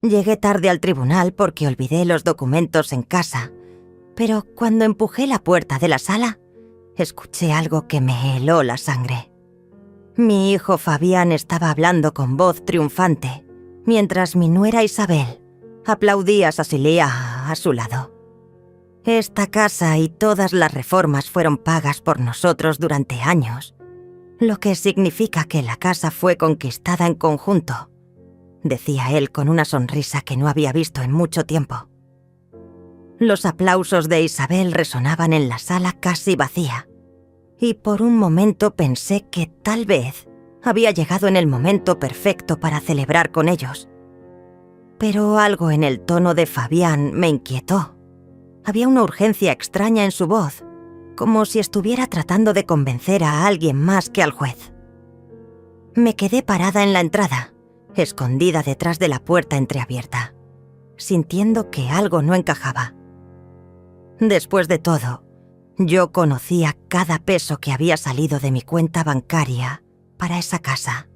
Llegué tarde al tribunal porque olvidé los documentos en casa, pero cuando empujé la puerta de la sala, escuché algo que me heló la sangre. Mi hijo Fabián estaba hablando con voz triunfante, mientras mi nuera Isabel aplaudía a su lado. Esta casa y todas las reformas fueron pagas por nosotros durante años, lo que significa que la casa fue conquistada en conjunto, decía él con una sonrisa que no había visto en mucho tiempo. Los aplausos de Isabel resonaban en la sala casi vacía, y por un momento pensé que tal vez había llegado en el momento perfecto para celebrar con ellos. Pero algo en el tono de Fabián me inquietó. Había una urgencia extraña en su voz, como si estuviera tratando de convencer a alguien más que al juez. Me quedé parada en la entrada, escondida detrás de la puerta entreabierta, sintiendo que algo no encajaba. Después de todo, yo conocía cada peso que había salido de mi cuenta bancaria para esa casa,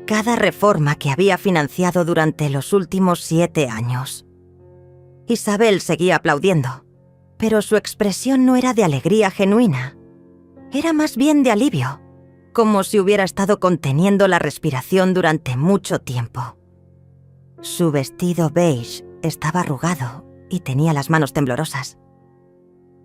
cada reforma que había financiado durante los últimos 7 años. Isabel seguía aplaudiendo, pero su expresión no era de alegría genuina. Era más bien de alivio, como si hubiera estado conteniendo la respiración durante mucho tiempo. Su vestido beige estaba arrugado y tenía las manos temblorosas.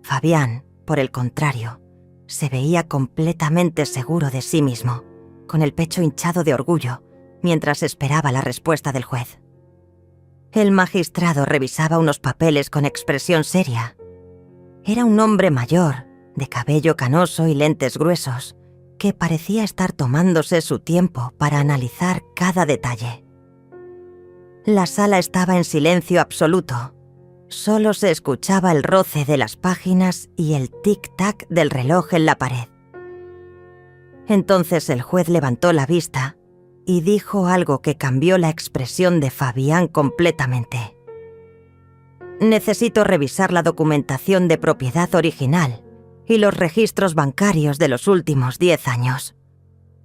Fabián, por el contrario, se veía completamente seguro de sí mismo, con el pecho hinchado de orgullo, mientras esperaba la respuesta del juez. El magistrado revisaba unos papeles con expresión seria. Era un hombre mayor, de cabello canoso y lentes gruesos, que parecía estar tomándose su tiempo para analizar cada detalle. La sala estaba en silencio absoluto. Solo se escuchaba el roce de las páginas y el tic-tac del reloj en la pared. Entonces el juez levantó la vista y dijo algo que cambió la expresión de Fabián completamente. Necesito revisar la documentación de propiedad original y los registros bancarios de los últimos 10 años.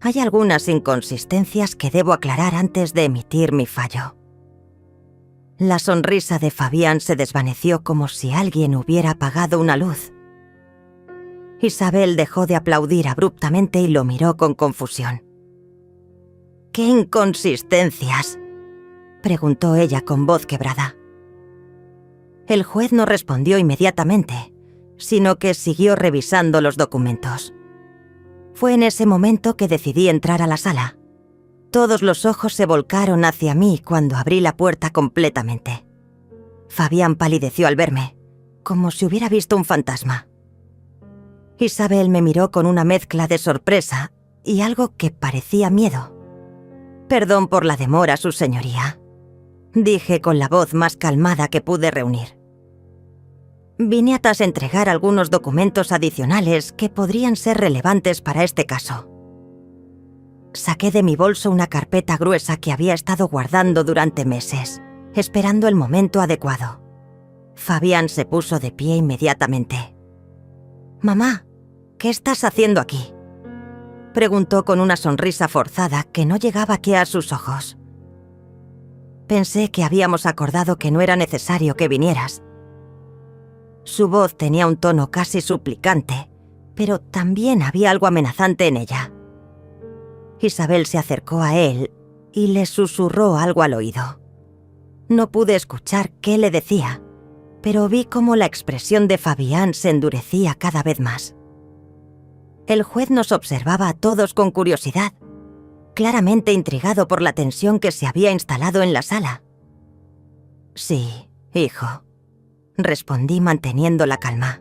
Hay algunas inconsistencias que debo aclarar antes de emitir mi fallo. La sonrisa de Fabián se desvaneció como si alguien hubiera apagado una luz. Isabel dejó de aplaudir abruptamente y lo miró con confusión. ¿Qué inconsistencias?, preguntó ella con voz quebrada. El juez no respondió inmediatamente, sino que siguió revisando los documentos. Fue en ese momento que decidí entrar a la sala. Todos los ojos se volcaron hacia mí cuando abrí la puerta completamente. Fabián palideció al verme, como si hubiera visto un fantasma. Isabel me miró con una mezcla de sorpresa y algo que parecía miedo. «Perdón por la demora, su señoría», dije con la voz más calmada que pude reunir. «Vine a entregar algunos documentos adicionales que podrían ser relevantes para este caso». Saqué de mi bolso una carpeta gruesa que había estado guardando durante meses, esperando el momento adecuado. Fabián se puso de pie inmediatamente. «Mamá, ¿qué estás haciendo aquí?», preguntó con una sonrisa forzada que no llegaba que a sus ojos. Pensé que habíamos acordado que no era necesario que vinieras. Su voz tenía un tono casi suplicante, pero también había algo amenazante en ella. Isabel se acercó a él y le susurró algo al oído. No pude escuchar qué le decía, pero vi cómo la expresión de Fabián se endurecía cada vez más. El juez nos observaba a todos con curiosidad, claramente intrigado por la tensión que se había instalado en la sala. «Sí, hijo», respondí manteniendo la calma.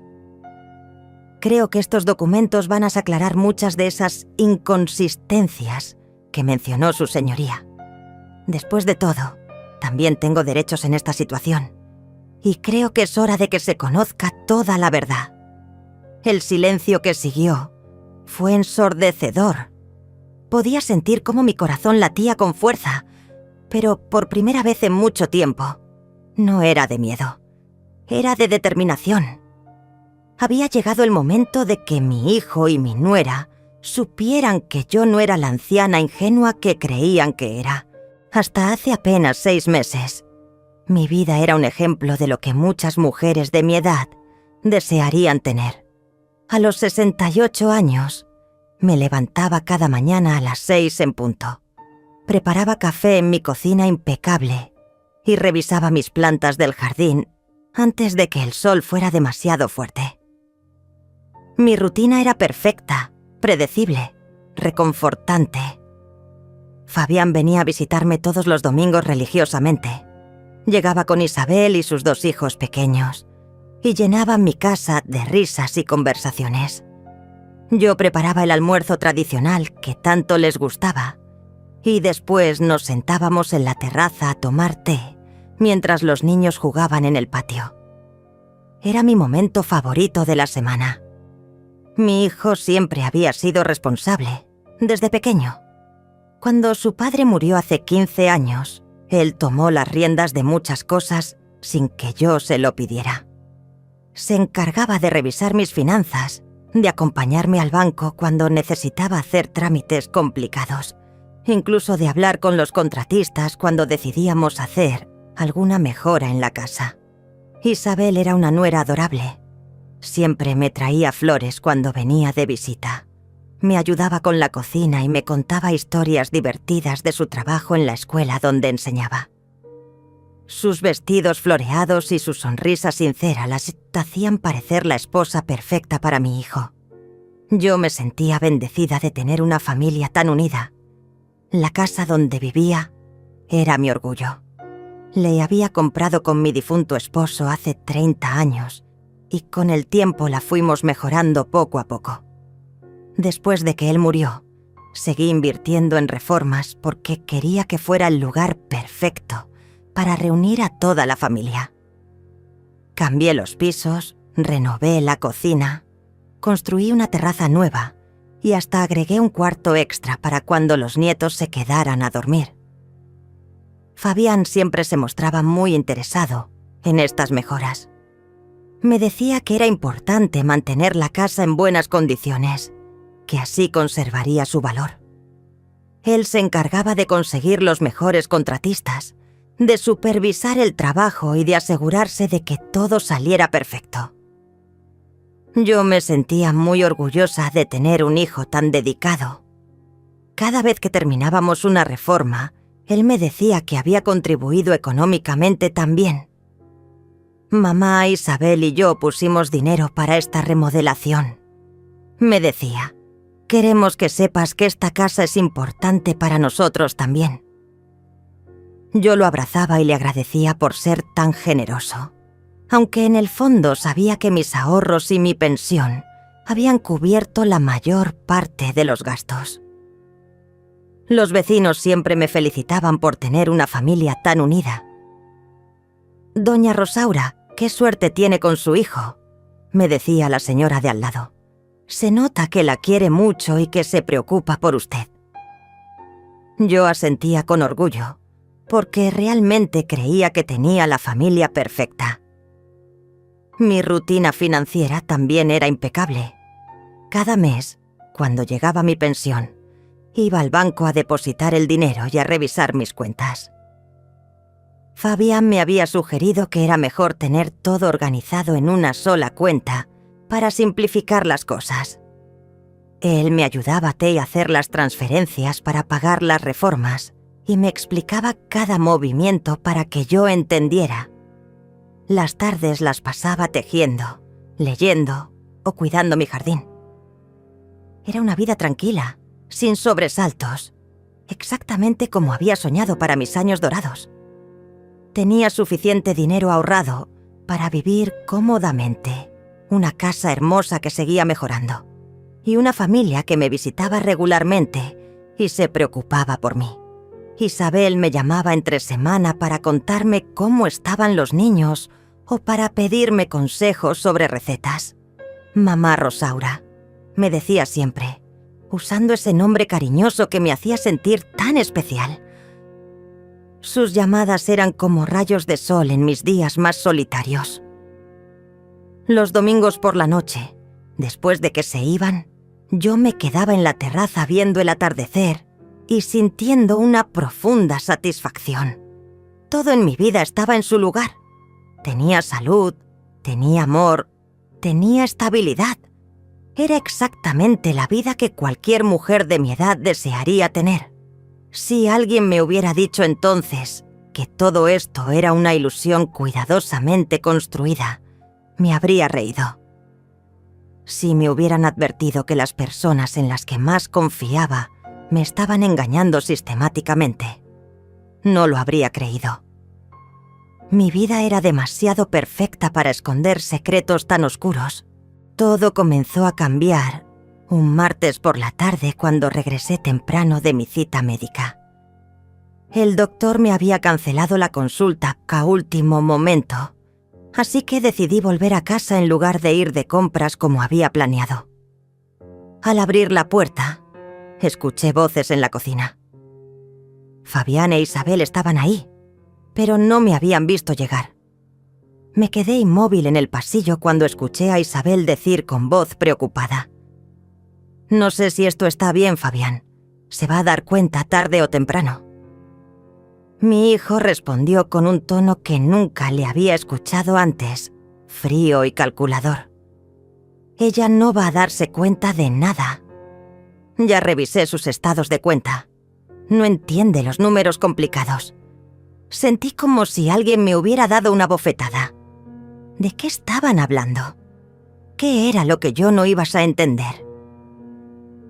«Creo que estos documentos van a aclarar muchas de esas inconsistencias que mencionó su señoría. Después de todo, también tengo derechos en esta situación, y creo que es hora de que se conozca toda la verdad». El silencio que siguió fue ensordecedor. Podía sentir cómo mi corazón latía con fuerza, pero por primera vez en mucho tiempo, no era de miedo, era de determinación. Había llegado el momento de que mi hijo y mi nuera supieran que yo no era la anciana ingenua que creían que era. Hasta hace apenas 6 meses, Mi vida era un ejemplo de lo que muchas mujeres de mi edad desearían tener. A los 68 años, me levantaba cada mañana a las 6 en punto. Preparaba café en mi cocina impecable y revisaba mis plantas del jardín antes de que el sol fuera demasiado fuerte. Mi rutina era perfecta, predecible, reconfortante. Fabián venía a visitarme todos los domingos religiosamente. Llegaba con Isabel y sus 2 hijos pequeños y llenaban mi casa de risas y conversaciones. Yo preparaba el almuerzo tradicional que tanto les gustaba y después nos sentábamos en la terraza a tomar té mientras los niños jugaban en el patio. Era mi momento favorito de la semana. Mi hijo siempre había sido responsable, desde pequeño. Cuando su padre murió hace 15 años, él tomó las riendas de muchas cosas sin que yo se lo pidiera. Se encargaba de revisar mis finanzas, de acompañarme al banco cuando necesitaba hacer trámites complicados, incluso de hablar con los contratistas cuando decidíamos hacer alguna mejora en la casa. Isabel era una nuera adorable. Siempre me traía flores cuando venía de visita. Me ayudaba con la cocina y me contaba historias divertidas de su trabajo en la escuela donde enseñaba. Sus vestidos floreados y su sonrisa sincera las hacían parecer la esposa perfecta para mi hijo. Yo me sentía bendecida de tener una familia tan unida. La casa donde vivía era mi orgullo. Le había comprado con mi difunto esposo hace 30 años y con el tiempo la fuimos mejorando poco a poco. Después de que él murió, seguí invirtiendo en reformas porque quería que fuera el lugar perfecto para reunir a toda la familia. Cambié los pisos, renové la cocina, construí una terraza nueva y hasta agregué un cuarto extra para cuando los nietos se quedaran a dormir. Fabián siempre se mostraba muy interesado en estas mejoras. Me decía que era importante mantener la casa en buenas condiciones, que así conservaría su valor. Él se encargaba de conseguir los mejores contratistas, de supervisar el trabajo y de asegurarse de que todo saliera perfecto. Yo me sentía muy orgullosa de tener un hijo tan dedicado. Cada vez que terminábamos una reforma, él me decía que había contribuido económicamente también. Mamá, Isabel y yo pusimos dinero para esta remodelación. Me decía: queremos que sepas que esta casa es importante para nosotros también. Yo lo abrazaba y le agradecía por ser tan generoso, aunque en el fondo sabía que mis ahorros y mi pensión habían cubierto la mayor parte de los gastos. Los vecinos siempre me felicitaban por tener una familia tan unida. «Doña Rosaura, qué suerte tiene con su hijo», me decía la señora de al lado. «Se nota que la quiere mucho y que se preocupa por usted». Yo asentía con orgullo, porque realmente creía que tenía la familia perfecta. Mi rutina financiera también era impecable. Cada mes, cuando llegaba mi pensión, iba al banco a depositar el dinero y a revisar mis cuentas. Fabián me había sugerido que era mejor tener todo organizado en una sola cuenta para simplificar las cosas. Él me ayudaba a hacer las transferencias para pagar las reformas y me explicaba cada movimiento para que yo entendiera. Las tardes las pasaba tejiendo, leyendo o cuidando mi jardín. Era una vida tranquila, sin sobresaltos, exactamente como había soñado para mis años dorados. Tenía suficiente dinero ahorrado para vivir cómodamente, una casa hermosa que seguía mejorando y una familia que me visitaba regularmente y se preocupaba por mí. Isabel me llamaba entre semana para contarme cómo estaban los niños o para pedirme consejos sobre recetas. «Mamá Rosaura», me decía siempre, usando ese nombre cariñoso que me hacía sentir tan especial. Sus llamadas eran como rayos de sol en mis días más solitarios. Los domingos por la noche, después de que se iban, yo me quedaba en la terraza viendo el atardecer y sintiendo una profunda satisfacción. Todo en mi vida estaba en su lugar. Tenía salud, tenía amor, tenía estabilidad. Era exactamente la vida que cualquier mujer de mi edad desearía tener. Si alguien me hubiera dicho entonces que todo esto era una ilusión cuidadosamente construida, me habría reído. Si me hubieran advertido que las personas en las que más confiaba me estaban engañando sistemáticamente, no lo habría creído. Mi vida era demasiado perfecta para esconder secretos tan oscuros. Todo comenzó a cambiar un martes por la tarde cuando regresé temprano de mi cita médica. El doctor me había cancelado la consulta a último momento, así que decidí volver a casa en lugar de ir de compras como había planeado. Al abrir la puerta, escuché voces en la cocina. Fabián e Isabel estaban ahí, pero no me habían visto llegar. Me quedé inmóvil en el pasillo cuando escuché a Isabel decir con voz preocupada: «No sé si esto está bien, Fabián. Se va a dar cuenta tarde o temprano». Mi hijo respondió con un tono que nunca le había escuchado antes, frío y calculador: «Ella no va a darse cuenta de nada. Ya revisé sus estados de cuenta. No entiende los números complicados». Sentí como si alguien me hubiera dado una bofetada. ¿De qué estaban hablando? ¿Qué era lo que yo no iba a entender?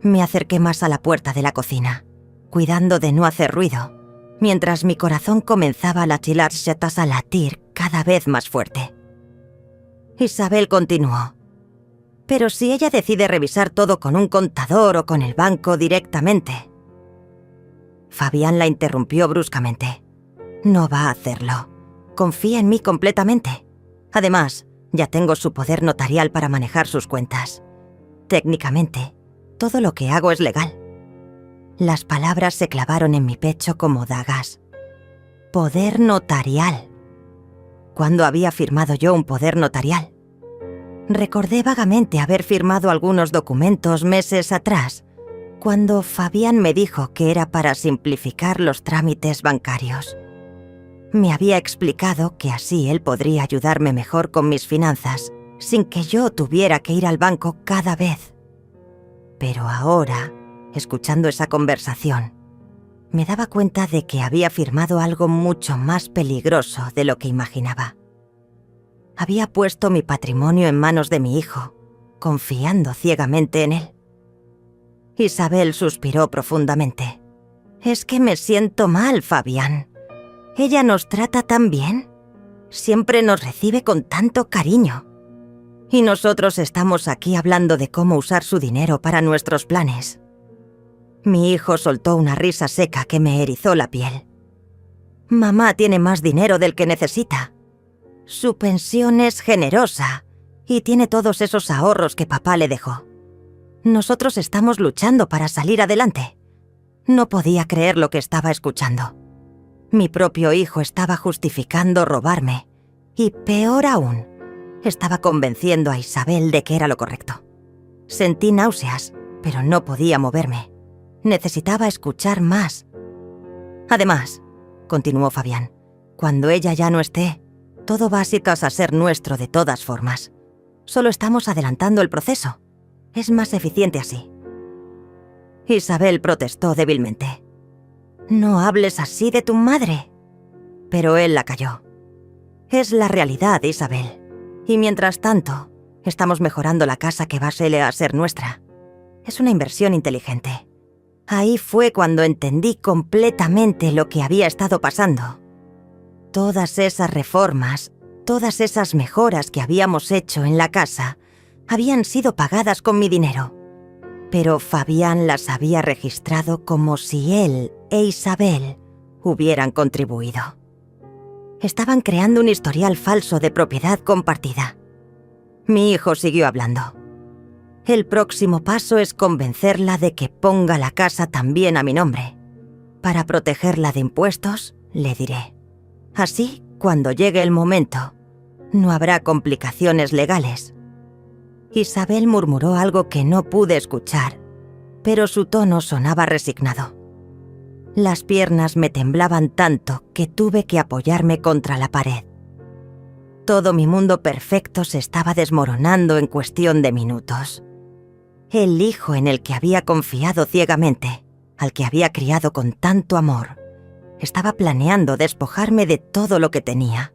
Me acerqué más a la puerta de la cocina, cuidando de no hacer ruido, mientras mi corazón comenzaba a latir cada vez más fuerte. Isabel continuó: «Pero si ella decide revisar todo con un contador o con el banco directamente». Fabián la interrumpió bruscamente: «No va a hacerlo. Confía en mí completamente. Además, ya tengo su poder notarial para manejar sus cuentas. Técnicamente, todo lo que hago es legal». Las palabras se clavaron en mi pecho como dagas. Poder notarial. ¿Cuándo había firmado yo un poder notarial? Recordé vagamente haber firmado algunos documentos meses atrás, cuando Fabián me dijo que era para simplificar los trámites bancarios. Me había explicado que así él podría ayudarme mejor con mis finanzas, sin que yo tuviera que ir al banco cada vez. Pero ahora, escuchando esa conversación, me daba cuenta de que había firmado algo mucho más peligroso de lo que imaginaba. Había puesto mi patrimonio en manos de mi hijo, confiando ciegamente en él. Isabel suspiró profundamente. «Es que me siento mal, Fabián. Ella nos trata tan bien. Siempre nos recibe con tanto cariño. Y nosotros estamos aquí hablando de cómo usar su dinero para nuestros planes». Mi hijo soltó una risa seca que me erizó la piel. «Mamá tiene más dinero del que necesita. Su pensión es generosa y tiene todos esos ahorros que papá le dejó. Nosotros estamos luchando para salir adelante». No podía creer lo que estaba escuchando. Mi propio hijo estaba justificando robarme y, peor aún, estaba convenciendo a Isabel de que era lo correcto. Sentí náuseas, pero no podía moverme. Necesitaba escuchar más. «Además», continuó Fabián, «cuando ella ya no esté, todo va a ser nuestro de todas formas. Solo estamos adelantando el proceso. Es más eficiente así». Isabel protestó débilmente: «No hables así de tu madre». Pero él la calló. «Es la realidad, Isabel. Y mientras tanto, estamos mejorando la casa que va a ser nuestra. Es una inversión inteligente». Ahí fue cuando entendí completamente lo que había estado pasando. Todas esas reformas, todas esas mejoras que habíamos hecho en la casa, habían sido pagadas con mi dinero. Pero Fabián las había registrado como si él e Isabel hubieran contribuido. Estaban creando un historial falso de propiedad compartida. Mi hijo siguió hablando. «El próximo paso es convencerla de que ponga la casa también a mi nombre. Para protegerla de impuestos, le diré. Así, cuando llegue el momento, no habrá complicaciones legales». Isabel murmuró algo que no pude escuchar, pero su tono sonaba resignado. Las piernas me temblaban tanto que tuve que apoyarme contra la pared. Todo mi mundo perfecto se estaba desmoronando en cuestión de minutos. El hijo en el que había confiado ciegamente, al que había criado con tanto amor, estaba planeando despojarme de todo lo que tenía.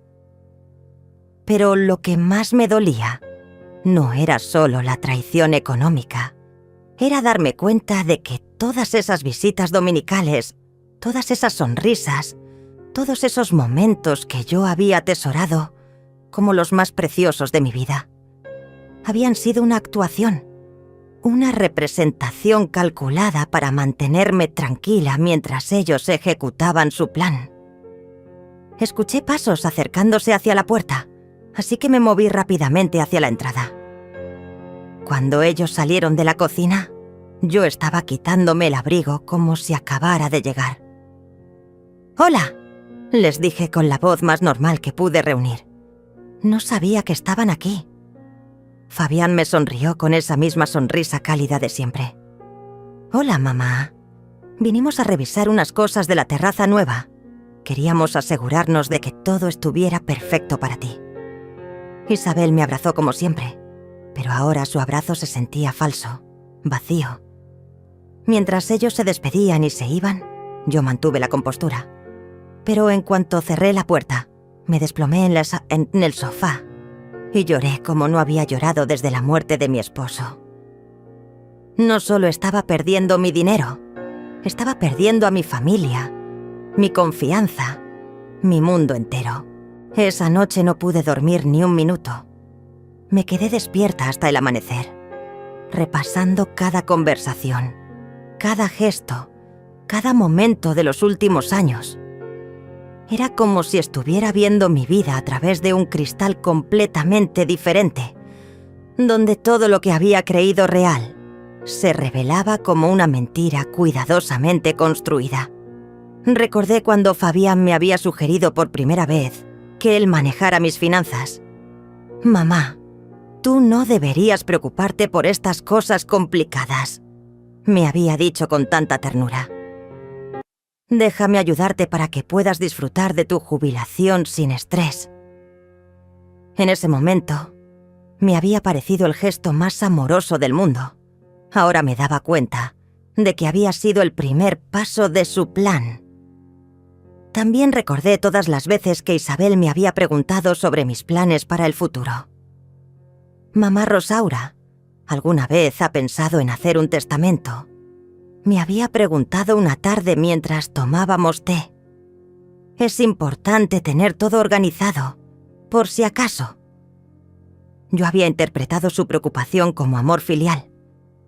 Pero lo que más me dolía no era solo la traición económica. Era darme cuenta de que todas esas visitas dominicales, todas esas sonrisas, todos esos momentos que yo había atesorado como los más preciosos de mi vida, habían sido una actuación, una representación calculada para mantenerme tranquila mientras ellos ejecutaban su plan. Escuché pasos acercándose hacia la puerta, así que me moví rápidamente hacia la entrada. Cuando ellos salieron de la cocina, yo estaba quitándome el abrigo como si acabara de llegar. «¡Hola!», les dije con la voz más normal que pude reunir. No sabía que estaban aquí. Fabián me sonrió con esa misma sonrisa cálida de siempre. «Hola, mamá. Vinimos a revisar unas cosas de la terraza nueva. Queríamos asegurarnos de que todo estuviera perfecto para ti». Isabel me abrazó como siempre, pero ahora su abrazo se sentía falso, vacío. Mientras ellos se despedían y se iban, yo mantuve la compostura. Pero en cuanto cerré la puerta, me desplomé en el sofá y lloré como no había llorado desde la muerte de mi esposo. No solo estaba perdiendo mi dinero, estaba perdiendo a mi familia, mi confianza, mi mundo entero. Esa noche no pude dormir ni un minuto. Me quedé despierta hasta el amanecer, repasando cada conversación, cada gesto, cada momento de los últimos años. Era como si estuviera viendo mi vida a través de un cristal completamente diferente, donde todo lo que había creído real se revelaba como una mentira cuidadosamente construida. Recordé cuando Fabián me había sugerido por primera vez que él manejara mis finanzas. «Mamá, tú no deberías preocuparte por estas cosas complicadas», me había dicho con tanta ternura. «Déjame ayudarte para que puedas disfrutar de tu jubilación sin estrés». En ese momento, me había parecido el gesto más amoroso del mundo. Ahora me daba cuenta de que había sido el primer paso de su plan. También recordé todas las veces que Isabel me había preguntado sobre mis planes para el futuro. «Mamá Rosaura, ¿alguna vez ha pensado en hacer un testamento?», me había preguntado una tarde mientras tomábamos té. «Es importante tener todo organizado, por si acaso». Yo había interpretado su preocupación como amor filial,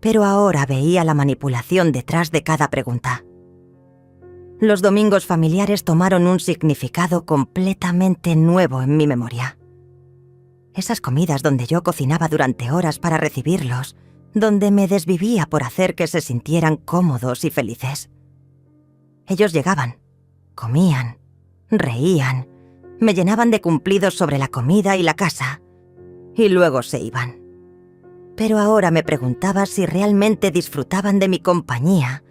pero ahora veía la manipulación detrás de cada pregunta. Los domingos familiares tomaron un significado completamente nuevo en mi memoria. Esas comidas donde yo cocinaba durante horas para recibirlos, donde me desvivía por hacer que se sintieran cómodos y felices. Ellos llegaban, comían, reían, me llenaban de cumplidos sobre la comida y la casa, y luego se iban. Pero ahora me preguntaba si realmente disfrutaban de mi compañía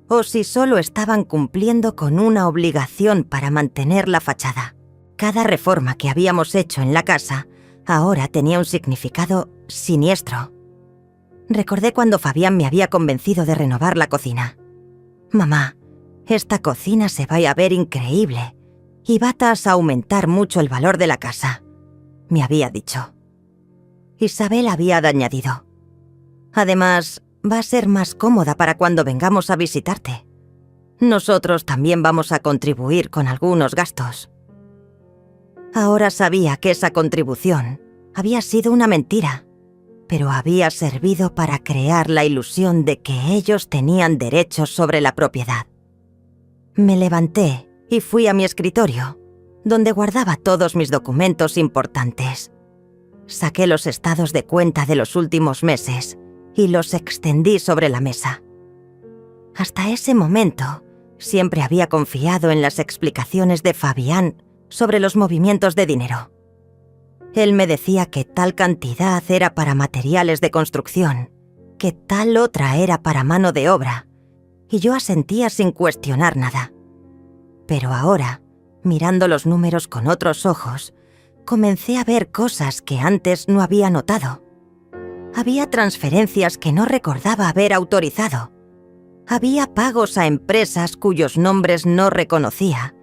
o si solo estaban cumpliendo con una obligación para mantener la fachada. Cada reforma que habíamos hecho en la casa ahora tenía un significado siniestro. Recordé cuando Fabián me había convencido de renovar la cocina. «Mamá, esta cocina se va a ver increíble y va a aumentar mucho el valor de la casa», me había dicho. Isabel había añadido: «Además, va a ser más cómoda para cuando vengamos a visitarte. Nosotros también vamos a contribuir con algunos gastos». Ahora sabía que esa contribución había sido una mentira, pero había servido para crear la ilusión de que ellos tenían derechos sobre la propiedad. Me levanté y fui a mi escritorio, donde guardaba todos mis documentos importantes. Saqué los estados de cuenta de los últimos meses y los extendí sobre la mesa. Hasta ese momento, siempre había confiado en las explicaciones de Fabián sobre los movimientos de dinero. Él me decía que tal cantidad era para materiales de construcción, que tal otra era para mano de obra, y yo asentía sin cuestionar nada. Pero ahora, mirando los números con otros ojos, comencé a ver cosas que antes no había notado. Había transferencias que no recordaba haber autorizado. Había pagos a empresas cuyos nombres no reconocía.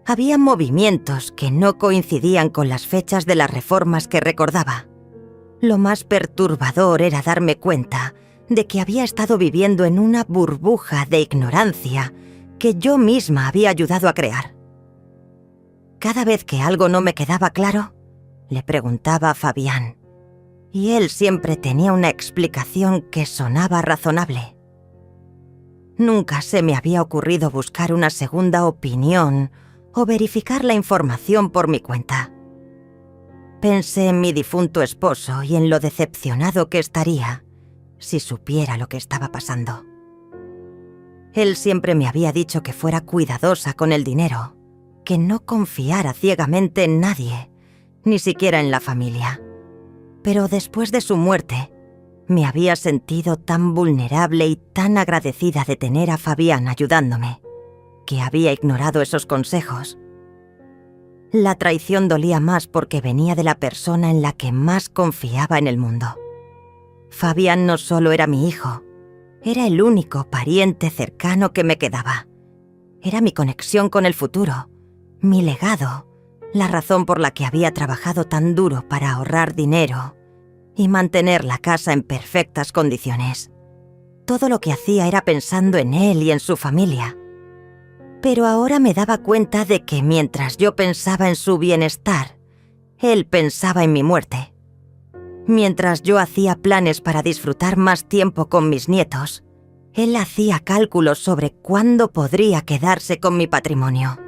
Había movimientos que no coincidían con las fechas de las reformas que recordaba. Lo más perturbador era darme cuenta de que había estado viviendo en una burbuja de ignorancia que yo misma había ayudado a crear. Cada vez que algo no me quedaba claro, le preguntaba a Fabián, y él siempre tenía una explicación que sonaba razonable. Nunca se me había ocurrido buscar una segunda opinión o verificar la información por mi cuenta. Pensé en mi difunto esposo y en lo decepcionado que estaría si supiera lo que estaba pasando. Él siempre me había dicho que fuera cuidadosa con el dinero, que no confiara ciegamente en nadie, ni siquiera en la familia. Pero después de su muerte, me había sentido tan vulnerable y tan agradecida de tener a Fabián ayudándome, que había ignorado esos consejos. La traición dolía más porque venía de la persona en la que más confiaba en el mundo. Fabián no solo era mi hijo, era el único pariente cercano que me quedaba. Era mi conexión con el futuro, mi legado, la razón por la que había trabajado tan duro para ahorrar dinero y mantener la casa en perfectas condiciones. Todo lo que hacía era pensando en él y en su familia. Pero ahora me daba cuenta de que mientras yo pensaba en su bienestar, él pensaba en mi muerte. Mientras yo hacía planes para disfrutar más tiempo con mis nietos, él hacía cálculos sobre cuándo podría quedarse con mi patrimonio.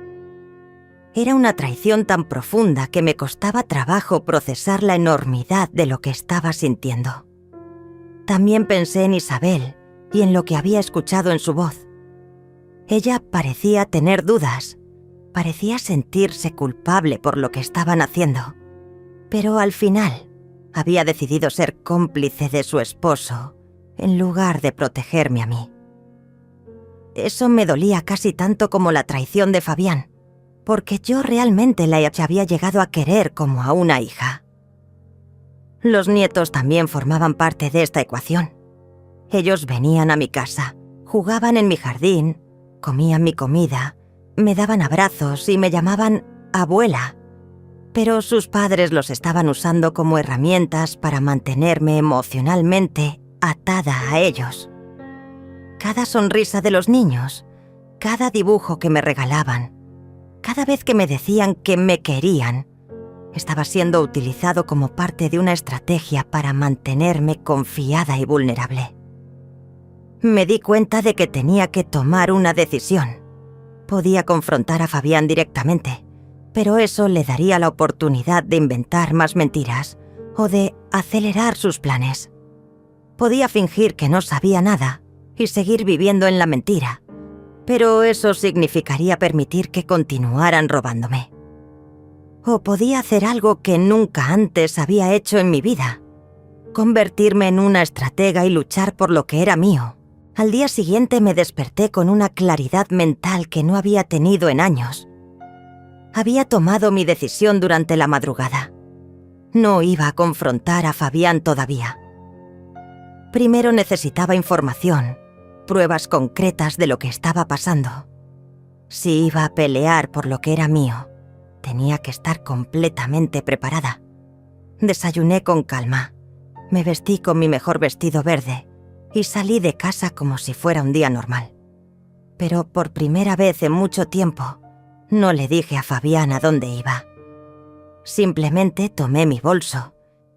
Era una traición tan profunda que me costaba trabajo procesar la enormidad de lo que estaba sintiendo. También pensé en Isabel y en lo que había escuchado en su voz. Ella parecía tener dudas, parecía sentirse culpable por lo que estaban haciendo, pero al final había decidido ser cómplice de su esposo en lugar de protegerme a mí. Eso me dolía casi tanto como la traición de Fabián, porque yo realmente la había llegado a querer como a una hija. Los nietos también formaban parte de esta ecuación. Ellos venían a mi casa, jugaban en mi jardín, comían mi comida, me daban abrazos y me llamaban abuela. Pero sus padres los estaban usando como herramientas para mantenerme emocionalmente atada a ellos. Cada sonrisa de los niños, cada dibujo que me regalaban, cada vez que me decían que me querían, estaba siendo utilizado como parte de una estrategia para mantenerme confiada y vulnerable. Me di cuenta de que tenía que tomar una decisión. Podía confrontar a Fabián directamente, pero eso le daría la oportunidad de inventar más mentiras o de acelerar sus planes. Podía fingir que no sabía nada y seguir viviendo en la mentira, pero eso significaría permitir que continuaran robándome. O podía hacer algo que nunca antes había hecho en mi vida, convertirme en una estratega y luchar por lo que era mío. Al día siguiente me desperté con una claridad mental que no había tenido en años. Había tomado mi decisión durante la madrugada. No iba a confrontar a Fabián todavía. Primero necesitaba información, pruebas concretas de lo que estaba pasando. Si iba a pelear por lo que era mío, tenía que estar completamente preparada. Desayuné con calma, me vestí con mi mejor vestido verde y salí de casa como si fuera un día normal. Pero por primera vez en mucho tiempo, no le dije a Fabián a dónde iba. Simplemente tomé mi bolso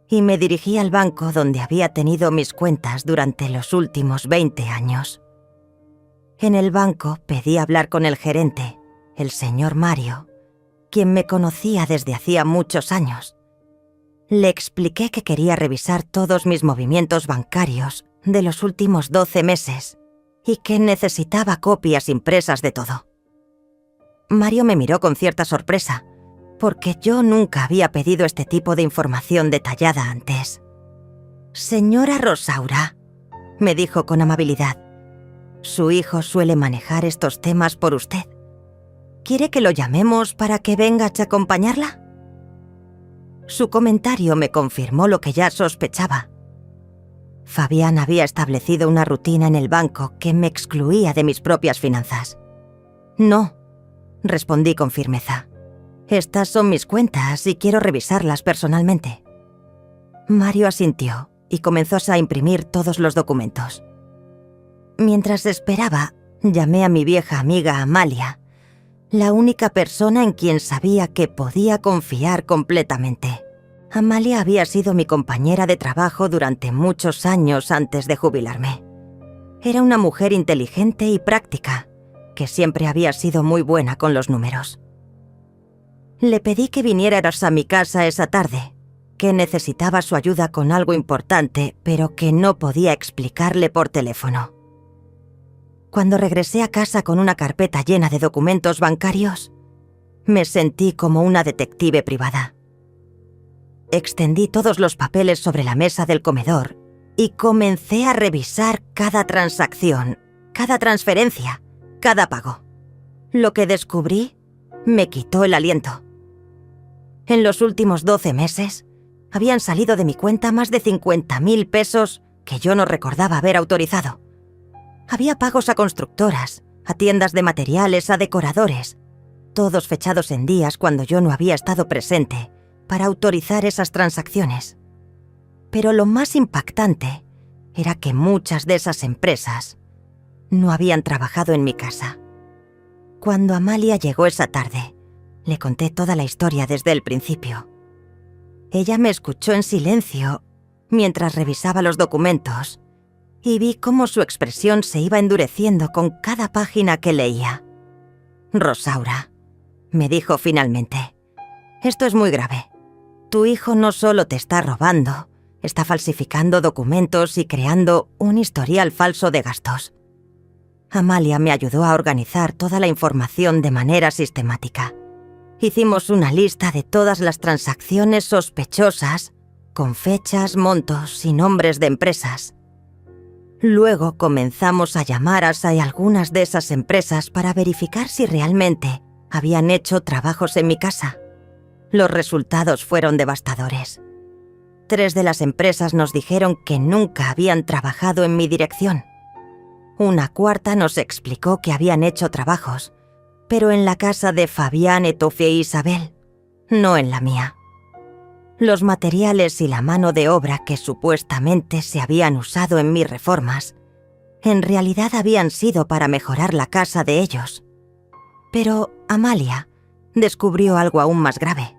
y me dirigí al banco donde había tenido mis cuentas durante los últimos 20 años. En el banco pedí hablar con el gerente, el señor Mario, quien me conocía desde hacía muchos años. Le expliqué que quería revisar todos mis movimientos bancarios de los últimos 12 meses y que necesitaba copias impresas de todo. Mario me miró con cierta sorpresa, porque yo nunca había pedido este tipo de información detallada antes. «Señora Rosaura», me dijo con amabilidad, Su hijo suele manejar estos temas por usted. ¿Quiere que lo llamemos para que venga a acompañarla? Su comentario me confirmó lo que ya sospechaba. Fabián había establecido una rutina en el banco que me excluía de mis propias finanzas. No, respondí con firmeza. Estas son mis cuentas y quiero revisarlas personalmente. Mario asintió y comenzó a imprimir todos los documentos. Mientras esperaba, llamé a mi vieja amiga Amalia, la única persona en quien sabía que podía confiar completamente. Amalia había sido mi compañera de trabajo durante muchos años antes de jubilarme. Era una mujer inteligente y práctica, que siempre había sido muy buena con los números. Le pedí que vinieras a mi casa esa tarde, que necesitaba su ayuda con algo importante, pero que no podía explicarle por teléfono. Cuando regresé a casa con una carpeta llena de documentos bancarios, me sentí como una detective privada. Extendí todos los papeles sobre la mesa del comedor y comencé a revisar cada transacción, cada transferencia, cada pago. Lo que descubrí me quitó el aliento. En los últimos 12 meses, habían salido de mi cuenta más de 50.000 pesos que yo no recordaba haber autorizado. Había pagos a constructoras, a tiendas de materiales, a decoradores, todos fechados en días cuando yo no había estado presente para autorizar esas transacciones. Pero lo más impactante era que muchas de esas empresas no habían trabajado en mi casa. Cuando Amalia llegó esa tarde, le conté toda la historia desde el principio. Ella me escuchó en silencio mientras revisaba los documentos y vi cómo su expresión se iba endureciendo con cada página que leía. «Rosaura», me dijo finalmente, «esto es muy grave. Tu hijo no solo te está robando, está falsificando documentos y creando un historial falso de gastos». Amalia me ayudó a organizar toda la información de manera sistemática. Hicimos una lista de todas las transacciones sospechosas, con fechas, montos y nombres de empresas. Luego comenzamos a llamar a algunas de esas empresas para verificar si realmente habían hecho trabajos en mi casa. Los resultados fueron devastadores. 3 de las empresas nos dijeron que nunca habían trabajado en mi dirección. Una cuarta nos explicó que habían hecho trabajos, pero en la casa de Fabián, Etofie e Isabel, no en la mía. Los materiales y la mano de obra que supuestamente se habían usado en mis reformas, en realidad habían sido para mejorar la casa de ellos. Pero Amalia descubrió algo aún más grave.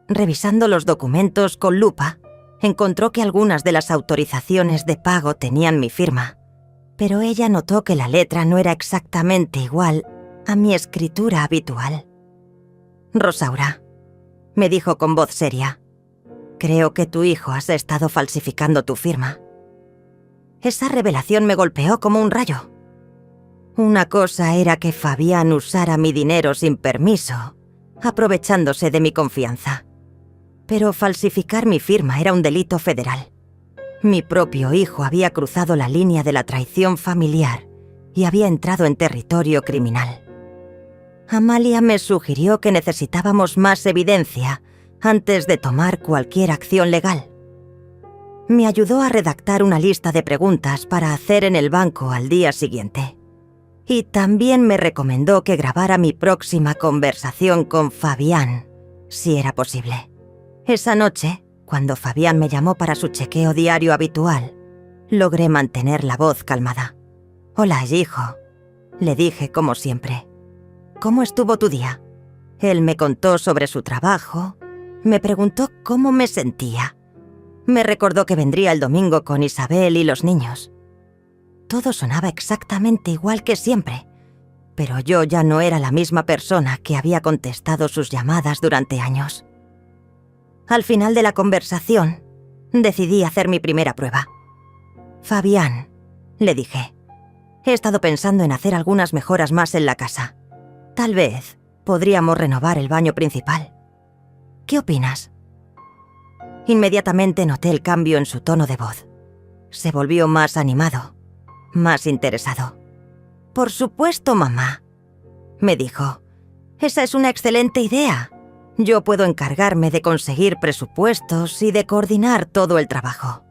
Revisando los documentos con lupa, encontró que algunas de las autorizaciones de pago tenían mi firma, pero ella notó que la letra no era exactamente igual a mi escritura habitual. «Rosaura», me dijo con voz seria, «creo que tu hijo has estado falsificando tu firma». Esa revelación me golpeó como un rayo. Una cosa era que Fabián usara mi dinero sin permiso, aprovechándose de mi confianza. Pero falsificar mi firma era un delito federal. Mi propio hijo había cruzado la línea de la traición familiar y había entrado en territorio criminal. Amalia me sugirió que necesitábamos más evidencia antes de tomar cualquier acción legal. Me ayudó a redactar una lista de preguntas para hacer en el banco al día siguiente. Y también me recomendó que grabara mi próxima conversación con Fabián, si era posible. Esa noche, cuando Fabián me llamó para su chequeo diario habitual, logré mantener la voz calmada. «Hola, hijo», le dije como siempre. «¿Cómo estuvo tu día?» Él me contó sobre su trabajo, me preguntó cómo me sentía. Me recordó que vendría el domingo con Isabel y los niños. Todo sonaba exactamente igual que siempre, pero yo ya no era la misma persona que había contestado sus llamadas durante años. Al final de la conversación, decidí hacer mi primera prueba. «Fabián», le dije, «he estado pensando en hacer algunas mejoras más en la casa. Tal vez podríamos renovar el baño principal. ¿Qué opinas?» Inmediatamente noté el cambio en su tono de voz. Se volvió más animado. más interesado. «Por supuesto, mamá», me dijo. «Esa es una excelente idea. Yo puedo encargarme de conseguir presupuestos y de coordinar todo el trabajo».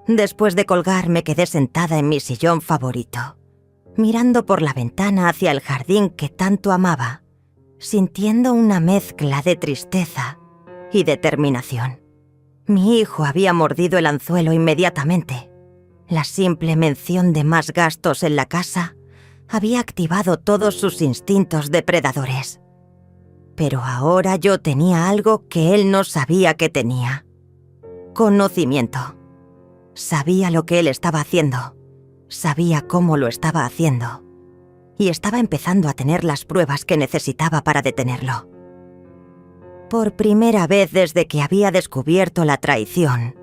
Después de colgar, me quedé sentada en mi sillón favorito, mirando por la ventana hacia el jardín que tanto amaba, sintiendo una mezcla de tristeza y determinación. Mi hijo había mordido el anzuelo inmediatamente. La simple mención de más gastos en la casa había activado todos sus instintos depredadores. Pero ahora yo tenía algo que él no sabía que tenía: conocimiento. Sabía lo que él estaba haciendo, sabía cómo lo estaba haciendo, y estaba empezando a tener las pruebas que necesitaba para detenerlo. Por primera vez desde que había descubierto la traición,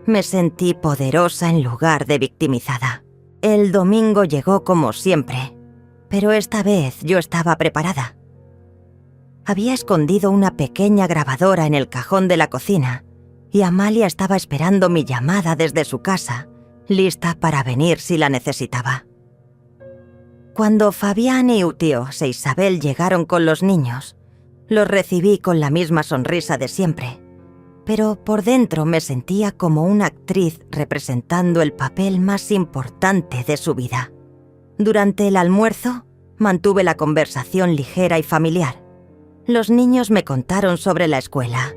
me sentí poderosa en lugar de victimizada. El domingo llegó como siempre, pero esta vez yo estaba preparada. Había escondido una pequeña grabadora en el cajón de la cocina y Amalia estaba esperando mi llamada desde su casa, lista para venir si la necesitaba. Cuando Fabián y Utios e Isabel llegaron con los niños, los recibí con la misma sonrisa de siempre, pero por dentro me sentía como una actriz representando el papel más importante de su vida. Durante el almuerzo, mantuve la conversación ligera y familiar. Los niños me contaron sobre la escuela,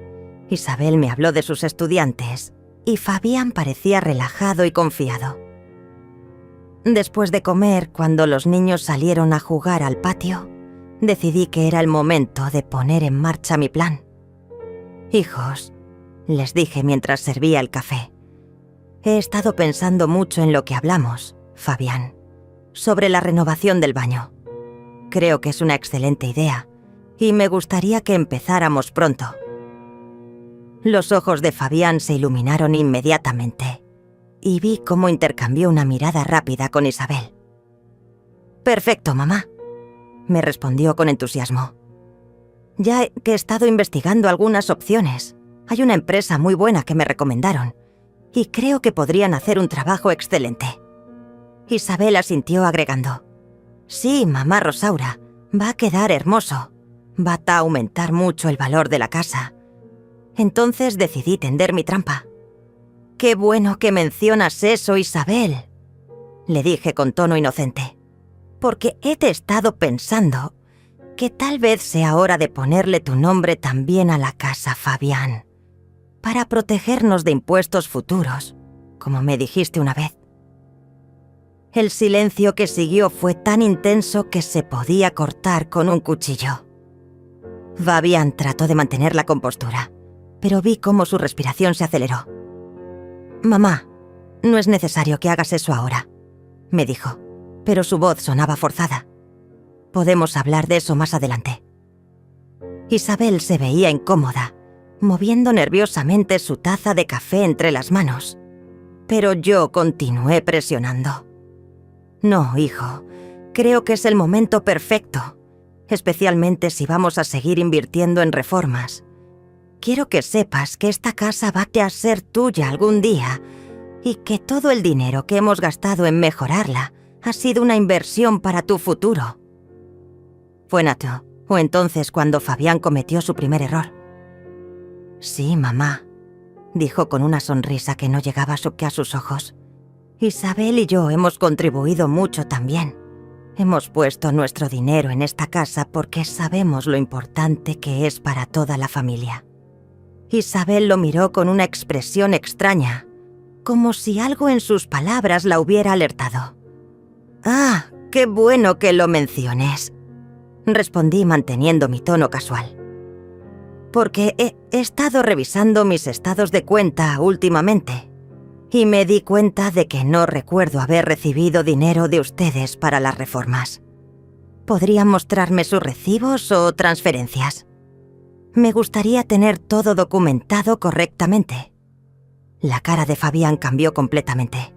Isabel me habló de sus estudiantes y Fabián parecía relajado y confiado. Después de comer, cuando los niños salieron a jugar al patio, decidí que era el momento de poner en marcha mi plan. «Hijos», les dije mientras servía el café, «he estado pensando mucho en lo que hablamos, Fabián, sobre la renovación del baño. Creo que es una excelente idea y me gustaría que empezáramos pronto». Los ojos de Fabián se iluminaron inmediatamente y vi cómo intercambió una mirada rápida con Isabel. «Perfecto, mamá», me respondió con entusiasmo. «Ya que he estado investigando algunas opciones, hay una empresa muy buena que me recomendaron y creo que podrían hacer un trabajo excelente». Isabel asintió agregando: «Sí, mamá Rosaura, va a quedar hermoso. Va a aumentar mucho el valor de la casa». Entonces decidí tender mi trampa. «Qué bueno que mencionas eso, Isabel», le dije con tono inocente, «porque he estado pensando que tal vez sea hora de ponerle tu nombre también a la casa, Fabián, para protegernos de impuestos futuros, como me dijiste una vez». El silencio que siguió fue tan intenso que se podía cortar con un cuchillo. Fabián trató de mantener la compostura, pero vi cómo su respiración se aceleró. «Mamá, no es necesario que hagas eso ahora», me dijo, pero su voz sonaba forzada. «Podemos hablar de eso más adelante». Isabel se veía incómoda, moviendo nerviosamente su taza de café entre las manos, pero yo continué presionando. «No, hijo, creo que es el momento perfecto, especialmente si vamos a seguir invirtiendo en reformas. Quiero que sepas que esta casa va a ser tuya algún día y que todo el dinero que hemos gastado en mejorarla ha sido una inversión para tu futuro». Fue Nato, o entonces cuando Fabián cometió su primer error. «Sí, mamá», dijo con una sonrisa que no llegaba a sus ojos. «Isabel y yo hemos contribuido mucho también. Hemos puesto nuestro dinero en esta casa porque sabemos lo importante que es para toda la familia». Isabel lo miró con una expresión extraña, como si algo en sus palabras la hubiera alertado. «Ah, qué bueno que lo menciones», respondí manteniendo mi tono casual. «Porque he estado revisando mis estados de cuenta últimamente y me di cuenta de que no recuerdo haber recibido dinero de ustedes para las reformas. ¿Podrían mostrarme sus recibos o transferencias? Me gustaría tener todo documentado correctamente». La cara de Fabián cambió completamente.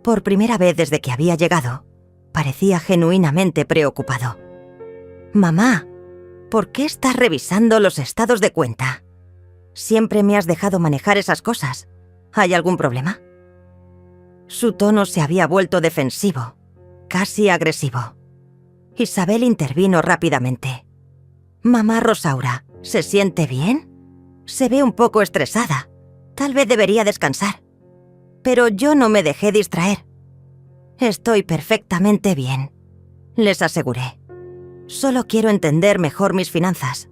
Por primera vez desde que había llegado, parecía genuinamente preocupado. «Mamá, ¿por qué estás revisando los estados de cuenta? Siempre me has dejado manejar esas cosas. ¿Hay algún problema?». Su tono se había vuelto defensivo, casi agresivo. Isabel intervino rápidamente. «Mamá Rosaura, ¿se siente bien? Se ve un poco estresada. Tal vez debería descansar». Pero yo no me dejé distraer. «Estoy perfectamente bien», les aseguré. «Solo quiero entender mejor mis finanzas.